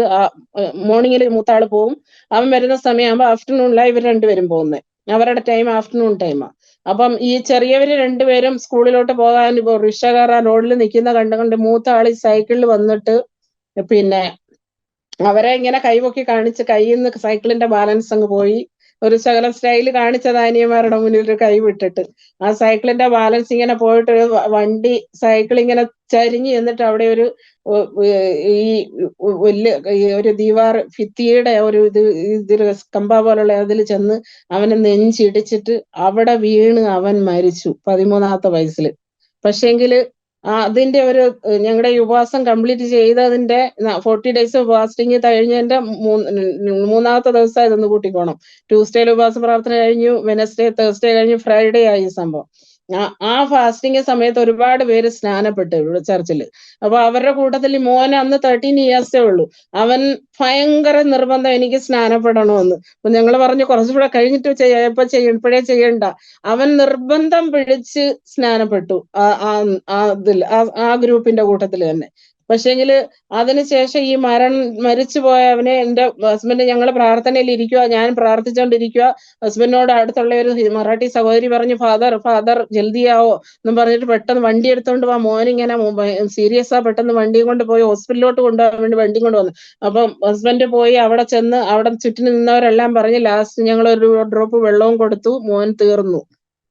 മോർണിംഗിൽ മൂത്താള് പോവും. അവൻ വരുന്ന സമയമാകുമ്പോ ആഫ്റ്റർനൂണിലാണ് ഇവർ രണ്ടുപേരും പോകുന്നത്. അവരുടെ ടൈം ആഫ്റ്റർനൂൺ ടൈമാ. അപ്പം ഈ ചെറിയവര് രണ്ടുപേരും സ്കൂളിലോട്ട് പോകാൻ റിക്ഷ കയറാൻ റോഡിൽ നിൽക്കുന്ന കണ്ടുകൊണ്ട് മൂത്ത ആള് സൈക്കിളിൽ വന്നിട്ട് പിന്നെ അവരെ ഇങ്ങനെ കൈപൊക്കി കാണിച്ച് കയ്യിൽ നിന്ന് സൈക്കിളിന്റെ ബാലൻസ് അങ്ങ് പോയി. ഒരു ശകലം സ്റ്റൈല് കാണിച്ചത് അനിയന്മാരുടെ മുന്നിൽ ഒരു കൈ വിട്ടിട്ട്. ആ സൈക്കിളിന്റെ ബാലൻസ് ഇങ്ങനെ പോയിട്ട് ഒരു വണ്ടി സൈക്കിൾ ഇങ്ങനെ ചരിഞ്ഞ് എന്നിട്ട് അവിടെ ഒരു ഒ ഈ വല്യ ഈ ഒരു ഭിത്തിയുടെ ഒരു ഇതില് കമ്പ പോലുള്ള അതില് ചെന്ന് അവന് നെഞ്ചിടിച്ചിട്ട് അവിടെ വീണ് അവൻ മരിച്ചു 13ാമത്തെ വയസ്സില്. പക്ഷേങ്കില് അതിന്റെ ഒരു ഞങ്ങളുടെ ഈ ഉപവാസം കംപ്ലീറ്റ് ചെയ്തതിന്റെ 40 ഡേയ്സ് ഫാസ്റ്റിംഗ് കഴിഞ്ഞതിന്റെ 3ാമത്തെ ദിവസം ഇതൊന്ന് കൂട്ടിക്കോണം. ട്യൂസ്ഡേയിൽ ഉപവാസ പ്രാർത്ഥന കഴിഞ്ഞു, വെനസ്ഡേ, തേഴ്സ്ഡേ കഴിഞ്ഞു, ഫ്രൈഡേ ആയി ഈ സംഭവം. ആ ഫാസ്റ്റിംഗ് സമയത്ത് ഒരുപാട് പേര് സ്നാനപ്പെട്ടു ഇവിടെ ചർച്ചില്. അപ്പൊ അവരുടെ കൂട്ടത്തിൽ മോന് അന്ന് 13 ഇയേഴ്സേ ഉള്ളൂ. അവൻ ഭയങ്കര നിർബന്ധം എനിക്ക് സ്നാനപ്പെടണമെന്ന്. അപ്പൊ ഞങ്ങള് പറഞ്ഞു കുറച്ചുകൂടെ കഴിഞ്ഞിട്ട് ഇപ്പോഴേ ചെയ്യണ്ട. അവൻ നിർബന്ധം പിടിച്ച് സ്നാനപ്പെട്ടു. ആ ഗ്രൂപ്പിന്റെ കൂട്ടത്തിൽ തന്നെ. പക്ഷേങ്കില് അതിനുശേഷം ഈ മരിച്ചുപോയ അവനെ എന്റെ ഹസ്ബൻഡ് ഞങ്ങള് പ്രാർത്ഥനയിൽ ഇരിക്കുക, ഞാൻ പ്രാർത്ഥിച്ചുകൊണ്ടിരിക്കുക. ഹസ്ബൻഡിനോട് അടുത്തുള്ള ഒരു മറാഠി സഹോദരി പറഞ്ഞു, ഫാദർ ജൽദിയാവോ എന്നും പറഞ്ഞിട്ട് പെട്ടെന്ന് വണ്ടി എടുത്തോണ്ട് പോവാ, മോനിങ്ങനെ സീരിയസ് ആ, പെട്ടെന്ന് വണ്ടിയും കൊണ്ട് പോയി ഹോസ്പിറ്റലിലോട്ട് കൊണ്ടുപോകാൻ വേണ്ടി വണ്ടി കൊണ്ടുവന്നു. അപ്പം ഹസ്ബൻഡ് പോയി അവിടെ ചെന്ന് അവിടെ ചുറ്റിനും നിന്നവരെല്ലാം പറഞ്ഞ് ലാസ്റ്റ് ഞങ്ങൾ ഒരു ഡ്രോപ്പ് വെള്ളവും കൊടുത്തു, മോൻ തീർന്നു,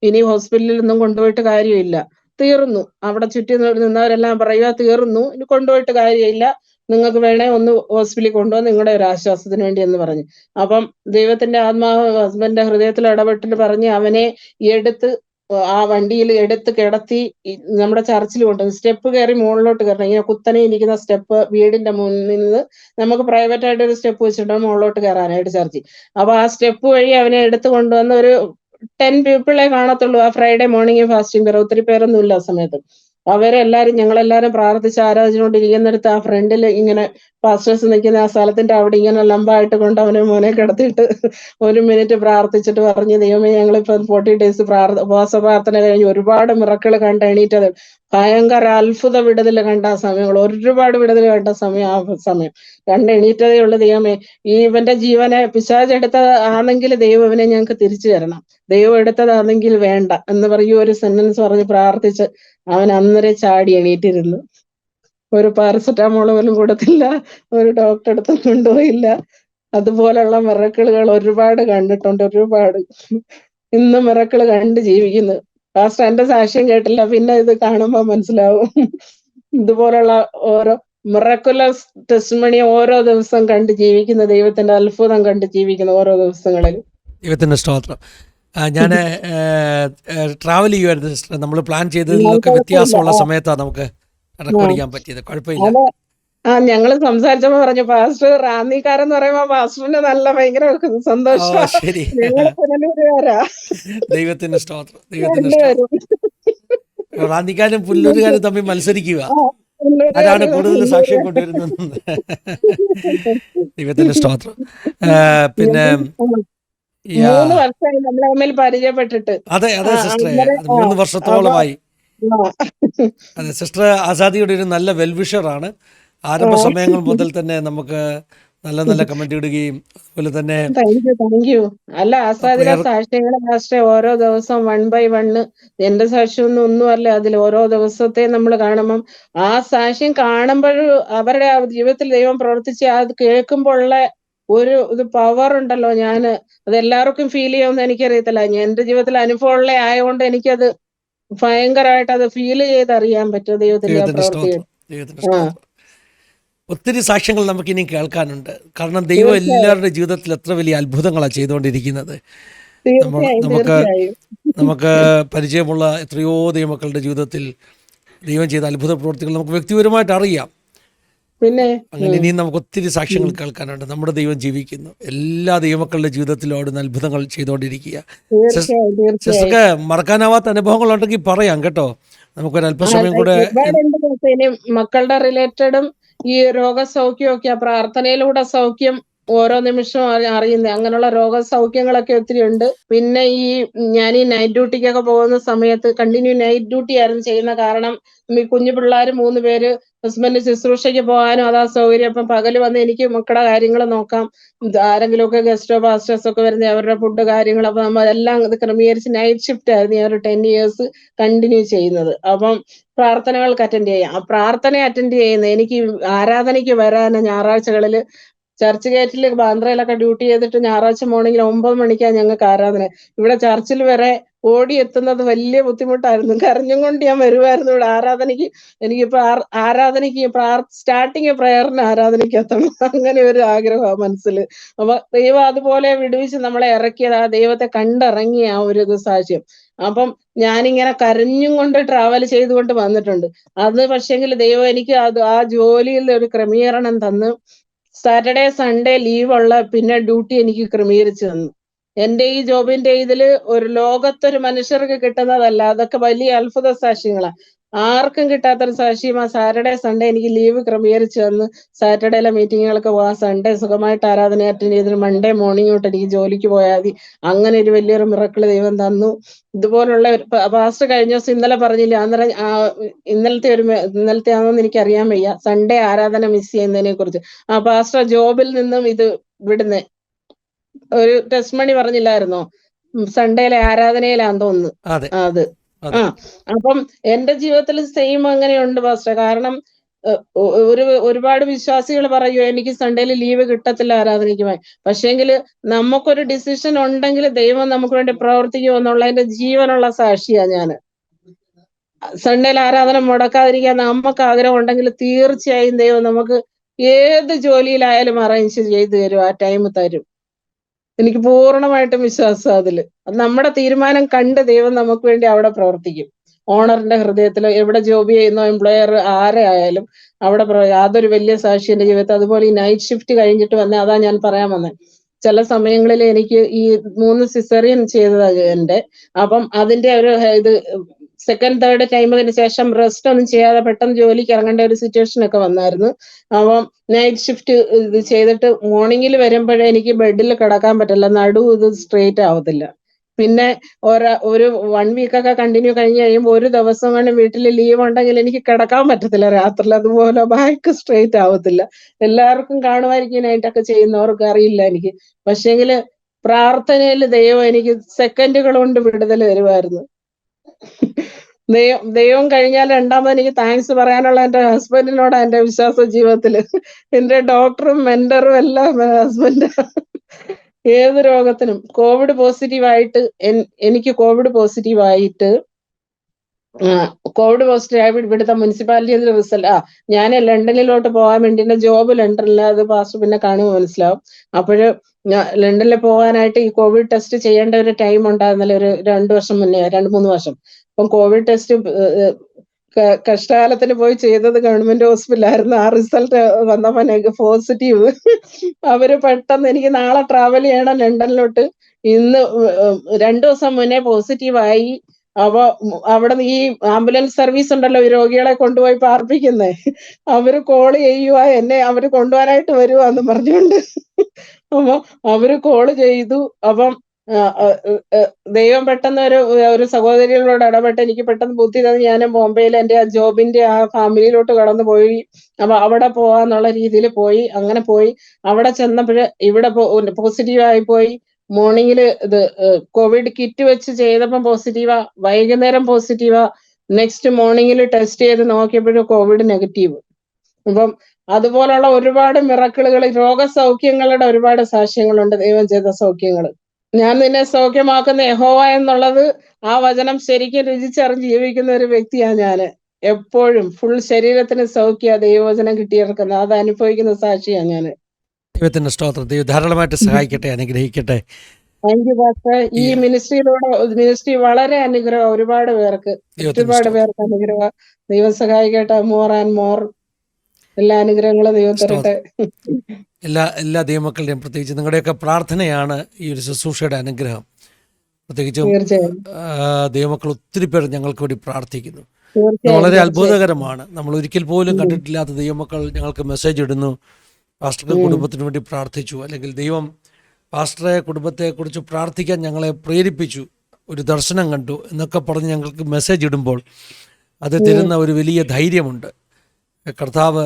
ഇനി ഹോസ്പിറ്റലിൽ ഒന്നും കൊണ്ടുപോയിട്ട് കാര്യമില്ല, തീർന്നു. അവിടെ ചുറ്റി നിന്നവരെല്ലാം പറയുക തീർന്നു, ഇനി കൊണ്ടുപോയിട്ട് കാര്യമില്ല, നിങ്ങൾക്ക് വേണേ ഒന്ന് ഹോസ്പിറ്റലിൽ കൊണ്ടുപോകാൻ നിങ്ങളുടെ ഒരു ആശ്വാസത്തിന് വേണ്ടി എന്ന് പറഞ്ഞു. അപ്പം ദൈവത്തിന്റെ ആത്മാവ് ഹസ്ബൻഡിന്റെ ഹൃദയത്തിൽ ഇടപെട്ടിട്ട് പറഞ്ഞ് അവനെ എടുത്ത് ആ വണ്ടിയിൽ എടുത്ത് കിടത്തി നമ്മുടെ ചർച്ചിൽ കൊണ്ടുവന്നു. സ്റ്റെപ്പ് കയറി മുകളിലോട്ട് കയറണം. ഇങ്ങനെ കുത്തനെ ഇരിക്കുന്ന സ്റ്റെപ്പ് വീടിന്റെ മുന്നിൽ നിന്ന് നമുക്ക് പ്രൈവറ്റ് ആയിട്ട് ഒരു സ്റ്റെപ്പ് വെച്ചിട്ടുണ്ട് മുകളിലോട്ട് കയറാനായിട്ട് ചർച്ചിൽ. അപ്പൊ ആ സ്റ്റെപ്പ് വഴി അവനെ എടുത്ത് കൊണ്ടുവന്ന് ഒരു 10 പീപ്പിളെ കാണത്തുള്ളൂ ആ ഫ്രൈഡേ മോർണിംഗ് ഫാസ്റ്റിംഗ് വരെ. ഒത്തിരി പേരൊന്നും ഇല്ല ആ സമയത്ത്. ഞങ്ങളെല്ലാരും പ്രാർത്ഥിച്ച് ആരാധിച്ചുകൊണ്ടിരിക്കുന്നിടത്ത് ആ ഫ്രണ്ടിൽ ഇങ്ങനെ പാസ്റ്റേഴ്സ് നിൽക്കുന്ന ആ സ്ഥലത്തിന്റെ അവിടെ ഇങ്ങനെ ലംബമായിട്ട് കൊണ്ട് അവനെ മോനെ കിടത്തിയിട്ട് 1 മിനിറ്റ് പ്രാർത്ഥിച്ചിട്ട് പറഞ്ഞു, ദൈവമേ ഞങ്ങളിപ്പോ 40 ഡേയ്സ് ഉപവാസ പ്രാർത്ഥന കഴിഞ്ഞ് ഒരുപാട് മിറക്കിൾ കണ്ട് എണീറ്റത്, ഭയങ്കര അത്ഭുത വിടുതൽ കണ്ട ആ സമയങ്ങൾ, ഒരുപാട് വിടുതൽ കണ്ട സമയം ആ സമയം കണ്ട് എണീറ്റതേ ഉള്ളു. ദൈവമേ ഇവന്റെ ജീവനെ പിശാച് ആണെങ്കിൽ ദൈവം ഇവനെ ഞങ്ങൾക്ക് തിരിച്ചു തരണം, ദൈവം എടുത്തതാണെങ്കിൽ വേണ്ട എന്ന് പറയും ഒരു സെന്റൻസ് പറഞ്ഞ് പ്രാർത്ഥിച്ച് അവൻ അന്നേരം ചാടി എണീറ്റിരുന്നു. ഒരു പാരസെറ്റാമോൾ പോലും കൊടുത്തില്ല, ഒരു ഡോക്ടറെ അടുത്ത് കൊണ്ടുപോയില്ല. അതുപോലുള്ള മിറക്കിളുകൾ ഒരുപാട് കണ്ടിട്ടുണ്ട്, ഒരുപാട്. ഇന്ന് മിറക്കിള് കണ്ട് ജീവിക്കുന്നു. പാസ്റ്റർ എന്റെ സാക്ഷ്യം കേട്ടില്ല, പിന്നെ ഇത് കാണുമ്പോ മനസ്സിലാവും. ഇതുപോലുള്ള ഓരോ മിറക്കുലസ് ടെസ്റ്റിമണി ഓരോ ദിവസം കണ്ട് ജീവിക്കുന്ന, ദൈവത്തിന്റെ അത്ഭുതം കണ്ട് ജീവിക്കുന്ന ഓരോ ദിവസങ്ങളിലും. ദൈവത്തിൻ്റെ സ്തോത്രം. ഞാൻ ട്രാവൽ ചെയ്യുമായിരുന്നു സിസ്റ്റർ. നമ്മൾ പ്ലാൻ ചെയ്തതിലൊക്കെ വ്യത്യാസമുള്ള സമയത്താണ് നമുക്ക് റെക്കോർഡ് ചെയ്യാൻ പറ്റിയത്. കുഴപ്പമില്ല. ഞങ്ങള് സംസാരിച്ചപ്പോ പറഞ്ഞു, പാസ്റ്റർ റാന്നിക്കാരെന്ന് പറയുമ്പോ പാസ്റ്ററിന് നല്ല ഭയങ്കര സന്തോഷം. ശരി. ഞങ്ങള് പുനലൂരുകാരാ ദൈവത്തിന്റെ സ്തോത്രം, ദൈവത്തിന്റെ സ്തോത്രം. റാന്നിക്കാരും പുല്ലൂരുകാരും തമ്മിൽ മത്സരിക്കുക, ആരാണ് കൂടുതൽ സാക്ഷ്യം കൊണ്ടുവരുന്നത്. ദൈവത്തിന്റെ സ്തോത്രം. പിന്നെ 3 വർഷമായി നമ്മൾ തമ്മിൽ പരിചയപ്പെട്ടിട്ട്. അതെ അതെ സിസ്റ്ററെ, 3 വർഷത്തോളമായി. അതെ, സിസ്റ്റർ ആസാദിയുടെ ഒരു നല്ല വെൽവിഷറാണ്. ആരംഭ സമയങ്ങൾ മുതൽ തന്നെ നമുക്ക് നല്ല നല്ല കമന്റ് ഇടുകയും അതുപോലെ തന്നെ താങ്ക് യു. അല്ല, ആസാദിയുടെ സാക്ഷ്യങ്ങളെ മാസ്റ്റർ ഓരോ ദിവസം 1 by 1 എന്റെ സാക്ഷ്യമൊന്നും ഒന്നുമല്ല, അതിൽ ഓരോ ദിവസത്തെ നമ്മൾ കാണുമ്പം ആ സാക്ഷ്യം കാണുമ്പോൾ അവരുടെ ജീവിതത്തിൽ ദൈവം പ്രവർത്തിച്ച് അത് കേൾക്കുമ്പോഴുള്ള ഇത് പവർ ഉണ്ടല്ലോ, അത് എല്ലാവർക്കും ഫീൽ ചെയ്യുമെന്ന് എനിക്കറിയത്തില്ല. എന്റെ ജീവിതത്തിൽ അനുഭവമുള്ള ആയതുകൊണ്ട് എനിക്കത് ഭയങ്കരമായിട്ട് അത് ഫീൽ ചെയ്തറിയാൻ പറ്റും ദൈവത്തിന്റെ പ്രവൃത്തി. ഒത്തിരി സാക്ഷ്യങ്ങൾ നമുക്കിനി കേൾക്കാനുണ്ട്. കാരണം ദൈവം എല്ലാവരുടെ ജീവിതത്തിൽ എത്ര വലിയ അത്ഭുതങ്ങളാണ് ചെയ്തുകൊണ്ടിരിക്കുന്നത്. നമുക്ക് പരിചയമുള്ള എത്രയോ ദൈവമക്കളുടെ ജീവിതത്തിൽ ദൈവം ചെയ്ത അത്ഭുത പ്രവൃത്തികൾ നമുക്ക് വ്യക്തിപരമായിട്ട് അറിയാം. പിന്നെ അങ്ങനെ ഇനിയും നമുക്ക് ഒത്തിരി സാക്ഷ്യങ്ങൾ കേൾക്കാനുണ്ട്. നമ്മുടെ ദൈവം ജീവിക്കുന്നു, എല്ലാ ദൈവമക്കളുടെ ജീവിതത്തിലും അവിടുന്ന് അത്ഭുതങ്ങൾ ചെയ്തുകൊണ്ടിരിക്കുക. സിസ്റ്റർക്ക് മറക്കാനാവാത്ത അനുഭവങ്ങൾ ഉണ്ടെങ്കിൽ പറയാം കേട്ടോ, നമുക്കൊരു അല്പസമയം കൂടെ. മക്കളുടെ റിലേറ്റഡും ഈ രോഗസൗഖ്യമൊക്കെ പ്രാർത്ഥനയിലൂടെ സൗഖ്യം ഓരോ നിമിഷവും അറിയുന്നത്, അങ്ങനെയുള്ള രോഗസൗഖ്യങ്ങളൊക്കെ ഒത്തിരി ഉണ്ട്. പിന്നെ ഞാൻ ഈ നൈറ്റ് ഡ്യൂട്ടിക്കൊക്കെ പോകുന്ന സമയത്ത് കണ്ടിന്യൂ നൈറ്റ് ഡ്യൂട്ടി ആയിരുന്നു ചെയ്യുന്ന. കാരണം ഈ കുഞ്ഞു പിള്ളേർ 3 പേര്, ഹസ്ബൻഡ് ശുശ്രൂഷയ്ക്ക് പോകാനും അതാ സൗകര്യം. അപ്പം പകല് വന്ന് എനിക്ക് മക്കളുടെ കാര്യങ്ങൾ നോക്കാം, ആരെങ്കിലുമൊക്കെ ഗസ്റ്റോ പാസ്റ്റേഴ്സ് ഒക്കെ വരുന്ന അവരുടെ ഫുഡ് കാര്യങ്ങൾ, അപ്പൊ നമ്മൾ എല്ലാം ഇത് ക്രമീകരിച്ച് നൈറ്റ് ഷിഫ്റ്റ് ആയിരുന്നു ഞാൻ ഒരു 10 ഇയേഴ്സ് കണ്ടിന്യൂ ചെയ്യുന്നത്. അപ്പം പ്രാർത്ഥനകൾക്ക് അറ്റൻഡ് ചെയ്യാം. ആ പ്രാർത്ഥന അറ്റൻഡ് ചെയ്യുന്ന എനിക്ക് ആരാധനയ്ക്ക് വരാൻ ഞായറാഴ്ചകളിൽ ചർച്ച് ഗേറ്റിൽ ബാന്ദ്രയിലൊക്കെ ഡ്യൂട്ടി ചെയ്തിട്ട് ഞായറാഴ്ച മോർണിംഗിൽ 9 മണിക്കാണ് ഞങ്ങൾക്ക് ആരാധന. ഇവിടെ ചർച്ചിൽ വരെ ഓടി എത്തുന്നത് വലിയ ബുദ്ധിമുട്ടായിരുന്നു. കരഞ്ഞും കൊണ്ട് ഞാൻ വരുമായിരുന്നു ഇവിടെ ആരാധനയ്ക്ക്. എനിക്കിപ്പോ ആരാധനയ്ക്ക് സ്റ്റാർട്ടിങ് പ്രയറിന് ആരാധനയ്ക്ക് എത്തണം, അങ്ങനെ ഒരു ആഗ്രഹമാണ് മനസ്സിൽ. അപ്പൊ ദൈവം അതുപോലെ വിടുവിച്ച് നമ്മളെ ഇറക്കിയത്, ആ ദൈവത്തെ കണ്ടിറങ്ങിയ ആ ഒരു ഇത് സാക്ഷ്യം. അപ്പം ഞാനിങ്ങനെ കരഞ്ഞും കൊണ്ട് ട്രാവൽ ചെയ്തുകൊണ്ട് വന്നിട്ടുണ്ട്. അത് പക്ഷേങ്കിൽ ദൈവം എനിക്ക് ആ ജോലിയിൽ ഒരു ക്രമീകരണം തന്ന് സാറ്റർഡേ സൺഡേ ലീവുള്ള പിന്നെ ഡ്യൂട്ടി എനിക്ക് ക്രമീകരിച്ചു തന്നു. എന്റെ ഈ ജോബിന്റെ ഇതില് ഒരു ലോകത്തൊരു മനുഷ്യർക്ക് കിട്ടുന്നതല്ല. അതൊക്കെ വലിയ അത്ഭുത സാക്ഷ്യങ്ങളാ. ആർക്കും കിട്ടാത്തൊരു സാക്ഷ്യമാ. സാറ്റർഡേ സൺഡേ എനിക്ക് ലീവ് ക്രമീകരിച്ചു തന്ന് സാറ്റർഡേയിലെ മീറ്റിങ്ങുകൾക്ക് പോകാം, സൺഡേ സുഖമായിട്ട് ആരാധന അറ്റൻഡ് ചെയ്തിട്ട് മൺഡേ മോർണിംഗ് തൊട്ട് എനിക്ക് ജോലിക്ക് പോയാൽ മതി. അങ്ങനെ ഒരു വലിയൊരു മിറക്കിള് ദൈവം തന്നു. ഇതുപോലുള്ള ഒരു പാസ്റ്റർ കഴിഞ്ഞ ദിവസം ഇന്നലെ പറഞ്ഞില്ല, അന്നേരം ഇന്നലത്തെ ആണെന്ന് എനിക്ക് അറിയാൻ വയ്യ, സൺഡേ ആരാധന മിസ് ചെയ്യുന്നതിനെ കുറിച്ച്. ആ പാസ്റ്റർ ജോബിൽ നിന്നും ഇത് വിടുന്നേ ഒരു ടെസ്റ്റ് മണി പറഞ്ഞില്ലായിരുന്നോ, സൺഡേയിലെ ആരാധനയിലാന്ന് തോന്നുന്നു. അതെ അത് അതെ. ആ അപ്പം എന്റെ ജീവിതത്തിൽ സെയിം അങ്ങനെയുണ്ട് പാസ്റ്റർ. കാരണം ഒരുപാട് വിശ്വാസികൾ പറയൂ എനിക്ക് സൺഡേയിൽ ലീവ് കിട്ടത്തില്ല ആരാധനയ്ക്ക് പോയി. പക്ഷേങ്കിൽ നമുക്കൊരു ഡിസിഷൻ ഉണ്ടെങ്കിൽ ദൈവം നമുക്ക് വേണ്ടി പ്രവർത്തിക്കും എന്നുള്ളതിന്റെ ജീവനുള്ള സാക്ഷിയാ ഞാൻ. സൺഡേയിൽ ആരാധന മുടക്കാതിരിക്കാൻ നമുക്ക് ആഗ്രഹം ഉണ്ടെങ്കിൽ തീർച്ചയായും ദൈവം നമുക്ക് ഏത് ജോലിയിലായാലും അറേഞ്ച് ചെയ്തു തരും, ആ ടൈം തരും. എനിക്ക് പൂർണ്ണമായിട്ടും വിശ്വാസം അതില്. നമ്മുടെ തീരുമാനം കണ്ട് ദൈവം നമുക്ക് വേണ്ടി അവിടെ പ്രവർത്തിക്കും. ഓണറിന്റെ ഹൃദയത്തിലോ എവിടെ ജോബ് ചെയ്യുന്നോ എംപ്ലോയർ ആരെ ആയാലും അവിടെ യാതൊരു വലിയ സാക്ഷി എന്റെ ജീവിതത്തിൽ. അതുപോലെ ഈ നൈറ്റ് ഷിഫ്റ്റ് കഴിഞ്ഞിട്ട് വന്നേ, അതാ ഞാൻ പറയാൻ വന്നത്. ചില സമയങ്ങളിൽ എനിക്ക് ഈ 3 സിസേറിയൻ ചെയ്തതാ എന്റെ. അപ്പം അതിന്റെ ഒരു ഇത് സെക്കൻഡ് തേർഡ് ടൈമിന് ശേഷം റെസ്റ്റ് ഒന്നും ചെയ്യാതെ പെട്ടെന്ന് ജോലിക്ക് ഇറങ്ങേണ്ട ഒരു സിറ്റുവേഷൻ ഒക്കെ വന്നായിരുന്നു. അപ്പം നൈറ്റ് ഷിഫ്റ്റ് ഇത് ചെയ്തിട്ട് മോർണിംഗിൽ വരുമ്പോഴേ എനിക്ക് ബെഡിൽ കിടക്കാൻ പറ്റില്ല, നടു ഇത് സ്ട്രെയിറ്റ് ആവത്തില്ല. പിന്നെ ഒരു 1 വീക്കൊക്കെ കണ്ടിന്യൂ കഴിഞ്ഞ് കഴിയുമ്പോൾ ഒരു ദിവസം കൊണ്ട് വീട്ടിൽ ലീവ് ഉണ്ടെങ്കിൽ എനിക്ക് കിടക്കാൻ പറ്റത്തില്ല രാത്രിയിൽ. അതുപോലെ ബാക്ക് സ്ട്രെയിറ്റ് ആവത്തില്ല. എല്ലാവർക്കും കാണുമായിരിക്കും, നൈറ്റൊക്കെ ചെയ്യുന്നവർക്ക് അറിയില്ല എനിക്ക്. പക്ഷേങ്കില് പ്രാർത്ഥനയിൽ ദൈവം എനിക്ക് സെക്കൻഡുകൾ കൊണ്ട് വിടുതൽ തരുമായിരുന്നു. ദൈവം കഴിഞ്ഞാൽ രണ്ടാമത് എനിക്ക് താങ്ക്സ് പറയാനുള്ള എന്റെ ഹസ്ബൻഡിനോടാ എന്റെ വിശ്വാസ ജീവിതത്തില്. എന്റെ ഡോക്ടറും മെന്ററും എല്ലാം ഹസ്ബൻഡ്. ഏത് രോഗത്തിനും കോവിഡ് പോസിറ്റീവായിട്ട് എനിക്ക് കോവിഡ് പോസിറ്റീവായിട്ട് കോവിഡ് പോസിറ്റീവ് ഇവിടുത്തെ മുനിസിപ്പാലിറ്റിയിൽ റിസൾട്ട് ഞാൻ ലണ്ടനിലോട്ട് പോകാൻ വേണ്ടി എന്റെ ജോബ് ലണ്ടനിൽ, അത് പാസ്റ്റർ പിന്നെ കാണുമ്പോൾ മനസ്സിലാവും. അപ്പോഴ് ഞാൻ ലണ്ടനിൽ പോകാനായിട്ട് ഈ കോവിഡ് ടെസ്റ്റ് ചെയ്യേണ്ട ഒരു ടൈം ഉണ്ടായിരുന്നല്ലോ, ഒരു 2 വർഷം മുന്നേ, 2-3 വർഷം. അപ്പം കോവിഡ് ടെസ്റ്റ് കഷ്ടകാലത്തിന് പോയി ചെയ്തത് ഗവൺമെന്റ് ഹോസ്പിറ്റലായിരുന്നു. ആ റിസൾട്ട് വന്നപ്പോ എനിക്ക് പോസിറ്റീവ്. അവര് പെട്ടെന്ന് എനിക്ക് നാളെ ട്രാവൽ ചെയ്യണം ലണ്ടനിലോട്ട്, ഇന്ന് 2 ദിവസം മുന്നേ പോസിറ്റീവായി. അപ്പൊ അവിടെ ഈ ആംബുലൻസ് സർവീസ് ഉണ്ടല്ലോ ഈ രോഗികളെ കൊണ്ടുപോയി പാർപ്പിക്കുന്നേ, അവര് കോള് ചെയ്യുക എന്നെ അവര് കൊണ്ടുപോകാനായിട്ട് വരുവാന്ന് പറഞ്ഞുകൊണ്ട്. അപ്പൊ അവര് കോള് ചെയ്തു. അപ്പം ദൈവം പെട്ടെന്ന് ഒരു സഹോദരികളോട് ഇടപെട്ട് എനിക്ക് പെട്ടെന്ന് ബുദ്ധി തന്നു. ഞാൻ ബോംബെയിൽ എന്റെ ആ ജോബിന്റെ ആ ഫാമിലിയിലോട്ട് കടന്നു പോയി. അപ്പൊ അവിടെ പോവാന്നുള്ള രീതിയിൽ പോയി. അങ്ങനെ പോയി അവിടെ ചെന്നപ്പോഴ് ഇവിടെ പോസിറ്റീവായി പോയി. മോർണിംഗിൽ ഇത് കോവിഡ് കിറ്റ് വെച്ച് ചെയ്തപ്പം പോസിറ്റീവാ, വൈകുന്നേരം പോസിറ്റീവാ, നെക്സ്റ്റ് മോർണിംഗിൽ ടെസ്റ്റ് ചെയ്ത് നോക്കിയപ്പോഴും കോവിഡ് നെഗറ്റീവ്. അപ്പം അതുപോലുള്ള ഒരുപാട് മിറക്കിളുകൾ, രോഗസൗഖ്യങ്ങളുടെ ഒരുപാട് സാക്ഷ്യങ്ങളുണ്ട്, ദൈവം ചെയ്ത സൗഖ്യങ്ങൾ. ഞാൻ നിന്നെ സൗഖ്യമാക്കുന്ന യഹോവ എന്നുള്ളത് ആ വചനം ശരിക്കും രുചിച്ചറിഞ്ഞ് ജീവിക്കുന്ന ഒരു വ്യക്തിയാണ് ഞാന്. എപ്പോഴും ഫുൾ ശരീരത്തിന് സൗഖ്യ ദൈവവചനം കിട്ടിയിറക്കുന്നത്, അത് അനുഭവിക്കുന്ന സാക്ഷിയാണ് ഞാന്. ദൈവത്തിൻ്റെ സ്തോത്രം. ദൈവം ധാരാളമായിട്ട് സഹായിക്കട്ടെ, അനുഗ്രഹിക്കട്ടെ. Thank you pastor. ഈ മിനിസ്ട്രി വളരെ അനുഗ്രഹം, ഒരുപാട് പേർക്ക് അനുഗ്രഹം. ദൈവം സഹായിക്കട്ടെ. മോർ ആൻഡ് മോർ എല്ലാ അനുഗ്രഹങ്ങളും ദൈവം തരട്ടെ. എല്ലാ ദൈവമക്കളുടെയും പ്രത്യേകിച്ച് നിങ്ങളുടെയൊക്കെ പ്രാർത്ഥനയാണ് ഈ ഒരു ശുശ്രൂഷയുടെ അനുഗ്രഹം. പ്രത്യേകിച്ചും ദൈവമക്കൾ ഒത്തിരി പേർ ഞങ്ങൾക്ക് വേണ്ടി പ്രാർത്ഥിക്കുന്നു. വളരെ അത്ഭുതകരമാണ്. നമ്മൾ ഒരിക്കൽ പോലും കണ്ടിട്ടില്ലാത്ത ദൈവമക്കൾ ഞങ്ങൾക്ക് മെസ്സേജ് ഇടുന്നു, പാസ്റ്ററുടെ കുടുംബത്തിന് വേണ്ടി പ്രാർത്ഥിച്ചു, അല്ലെങ്കിൽ ദൈവം പാസ്റ്ററെ കുടുംബത്തെക്കുറിച്ച് പ്രാർത്ഥിക്കാൻ ഞങ്ങളെ പ്രേരിപ്പിച്ചു, ഒരു ദർശനം കണ്ടു എന്നൊക്കെ പറഞ്ഞ് ഞങ്ങൾക്ക് മെസ്സേജ് ഇടുമ്പോൾ അത് തരുന്ന ഒരു വലിയ ധൈര്യമുണ്ട്. കർത്താവ്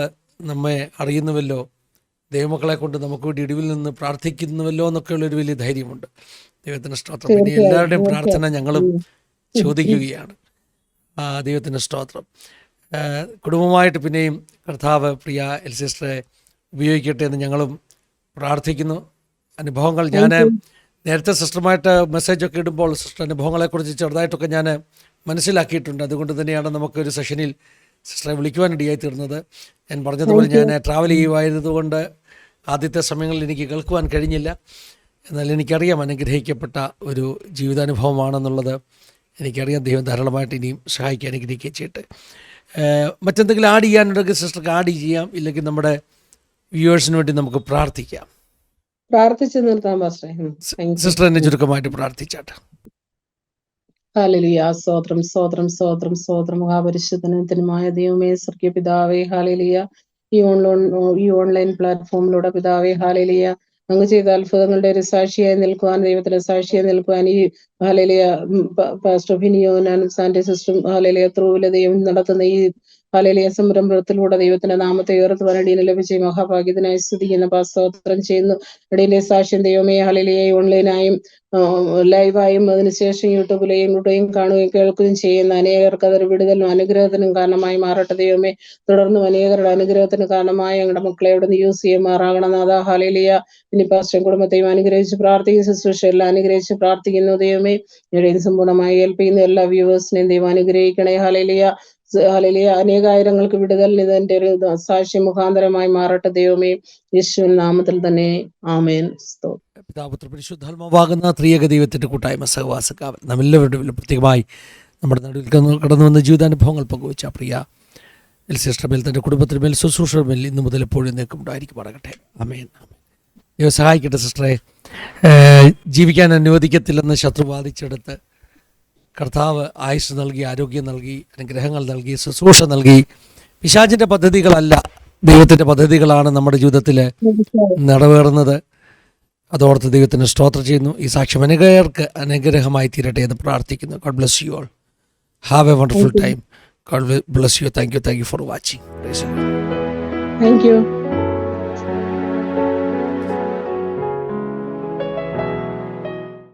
നമ്മെ അറിയുന്നുവല്ലോ, ദൈവമക്കളെ കൊണ്ട് നമുക്ക് വേണ്ടി ഇടിവിൽ നിന്ന് പ്രാർത്ഥിക്കുന്നുവല്ലോ എന്നൊക്കെയുള്ളൊരു വലിയ ധൈര്യമുണ്ട്. ദൈവത്തിൻ്റെ സ്തോത്രം. പിന്നെ എല്ലാവരുടെയും പ്രാർത്ഥന ഞങ്ങളും ചോദിക്കുകയാണ്. ദൈവത്തിൻ്റെ സ്തോത്രം. കുടുംബമായിട്ട് പിന്നെയും കർത്താവ് പ്രിയ എൽ സിസ്റ്ററെ ഉപയോഗിക്കട്ടെ എന്ന് ഞങ്ങളും പ്രാർത്ഥിക്കുന്നു. അനുഭവങ്ങൾ ഞാൻ നേരത്തെ സിസ്റ്ററുമായിട്ട് മെസ്സേജൊക്കെ ഇടുമ്പോൾ സിസ്റ്റർ അനുഭവങ്ങളെക്കുറിച്ച് ചെറുതായിട്ടൊക്കെ ഞാൻ മനസ്സിലാക്കിയിട്ടുണ്ട്. അതുകൊണ്ട് തന്നെയാണ് നമുക്കൊരു സെഷനിൽ സിസ്റ്ററെ വിളിക്കുവാനിടയായി തീർന്നത്. ഞാൻ പറഞ്ഞതുപോലെ ഞാൻ ട്രാവൽ ചെയ്യുമായതുകൊണ്ട് ആദ്യത്തെ സമയങ്ങളിൽ എനിക്ക് കേൾക്കുവാൻ കഴിഞ്ഞില്ല. എന്നാൽ എനിക്കറിയാം അനുഗ്രഹിക്കപ്പെട്ട ഒരു ജീവിതാനുഭവമാണെന്നുള്ളത്. എനിക്കറിയാം. ദൈവം ധാരാളമായിട്ട് ഇനിയും സഹായിക്കാൻ അനുഗ്രഹിക്കുകയും ചെയ്യട്ടെ. മറ്റെന്തെങ്കിലും ആഡ് ചെയ്യാനുണ്ടെങ്കിൽ സിസ്റ്റർക്ക് ആഡ് ചെയ്യാം, ഇല്ലെങ്കിൽ നമ്മുടെ വ്യൂവേഴ്സിന് വേണ്ടി നമുക്ക് പ്രാർത്ഥിക്കാം. പ്രാർത്ഥിച്ചു നിർത്താം പാസ്റ്ററെ. സിസ്റ്റർ എന്നെ ചുരുക്കമായിട്ട് പ്രാർത്ഥിച്ചാട്ടെ. ഹല്ലേലൂയ. സ്തോത്രം സ്തോത്രം സ്തോത്രം സ്തോത്രം. മഹാപരിശുദ്ധനുമായ ദൈവമേ, സ്വർഗീയ പിതാവേ, ഹല്ലേലൂയ. ഈ ഓൺലൈൻ പ്ലാറ്റ്ഫോമിലൂടെ പിതാവേ, ഹല്ലേലൂയ, അങ്ങ് ചെയ്ത അത്ഭുതങ്ങളുടെ ഒരു സാക്ഷിയായി നിൽക്കുവാൻ, ദൈവത്തിന്റെ സാക്ഷിയായി നിൽക്കുവാൻ ഈ ഹല്ലേലൂയ പാസ്റ്റർ ഫിനിയോനും സാന്റി സിസ്റ്ററും ഹല്ലേലൂയ ത്രൂവിലെ ദൈവം നടത്തുന്ന ഈ ഹല്ലേലൂയ സംരംഭത്തിലൂടെ ദൈവത്തിന്റെ നാമത്തെ ഉയർത്തുവാൻ ഇടയിൽ ലഭിച്ച ഈ മഹാഭാഗ്യത്തിനായി സ്തുതിക്കുന്ന സ്തോത്രം ചെയ്യുന്നു. ഇടയിലെ സാക്ഷ്യം ദൈവമേ, ഹല്ലേലൂയ ഓൺലൈനായും ലൈവായും അതിനുശേഷം യൂട്യൂബിലെയും കാണുകയും കേൾക്കുകയും ചെയ്യുന്ന അനേകർക്ക് അതൊരു വിടുതലും അനുഗ്രഹത്തിനും കാരണമായി മാറട്ടെ ദൈവമേ. തുടർന്നും അനേകരുടെ അനുഗ്രഹത്തിന് കാരണമായി ഞങ്ങളുടെ മക്കളെ അവിടെ നിന്ന് യൂസ് ചെയ്യുമാറാകണം നാഥാ. ഹല്ലേലൂയ. ഇനി പാസ്റ്റർ കുടുംബത്തെയും അനുഗ്രഹിച്ച് പ്രാർത്ഥിക്കുന്ന ശുശ്രൂഷ എല്ലാം അനുഗ്രഹിച്ച് പ്രാർത്ഥിക്കുന്നു ദൈവമേ. ഇടയിൽ സമ്പൂർണ്ണമായി ഏൽപ്പിക്കുന്ന എല്ലാ വ്യൂവേഴ്സിനെയും ദൈവം അനുഗ്രഹിക്കണേ. ഹല്ലേലൂയ. ഹല്ലേലൂയ. അനേകായിരങ്ങൾക്ക് വിടുതലിന് ഇതിന്റെ ഒരു സാക്ഷ്യം മുഖാന്തരമായി മാറട്ടെ ദൈവമേ. യേശുവിൻ നാമത്തിൽ തന്നെ ആമേൻ. പിതാപുത്ര പരിശുദ്ധാത്മാവാകുന്ന ത്രിയേക ദൈവത്തിൻ്റെ കൂട്ടായ്മ സഹവാസക്കാവൽ നമ്മെല്ലാവരുടെ പ്രത്യേകമായി നമ്മുടെ നടുവിൽ കടന്നു വന്ന ജീവിതാനുഭവങ്ങൾ പങ്കുവച്ച പ്രിയ സിസ്റ്റർ മേൽ തൻ്റെ കുടുംബത്തിന് മേൽ ശുശ്രൂഷയുടെ മേൽ ഇന്ന് മുതൽ എപ്പോഴും നീക്കം ഉണ്ടായിരിക്കും പറയട്ടെ. ആമേൻ. ദൈവം സഹായിക്കട്ടെ സിസ്റ്ററെ. ജീവിക്കാൻ അനുവദിക്കത്തില്ലെന്ന് ശത്രു വാദിച്ചെടുത്ത് കർത്താവ് ആയുസ് നൽകി, ആരോഗ്യം നൽകി, അനുഗ്രഹങ്ങൾ നൽകി, ശുശ്രൂഷ നൽകി. പിശാചിൻ്റെ പദ്ധതികളല്ല, ദൈവത്തിൻ്റെ പദ്ധതികളാണ് നമ്മുടെ ജീവിതത്തിൽ നിറവേറുന്നത്. അതോർത്ത് ദൈവത്തിന് സ്തോത്രം ചെയ്യുന്നു. ഈ സാക്ഷ്യം അനേകർക്ക് അനുഗ്രഹമായി തീരട്ടെ എന്ന് പ്രാർത്ഥിക്കുന്നു. God bless you all. Have a wonderful time. God bless you. Thank you for watching. Thank you.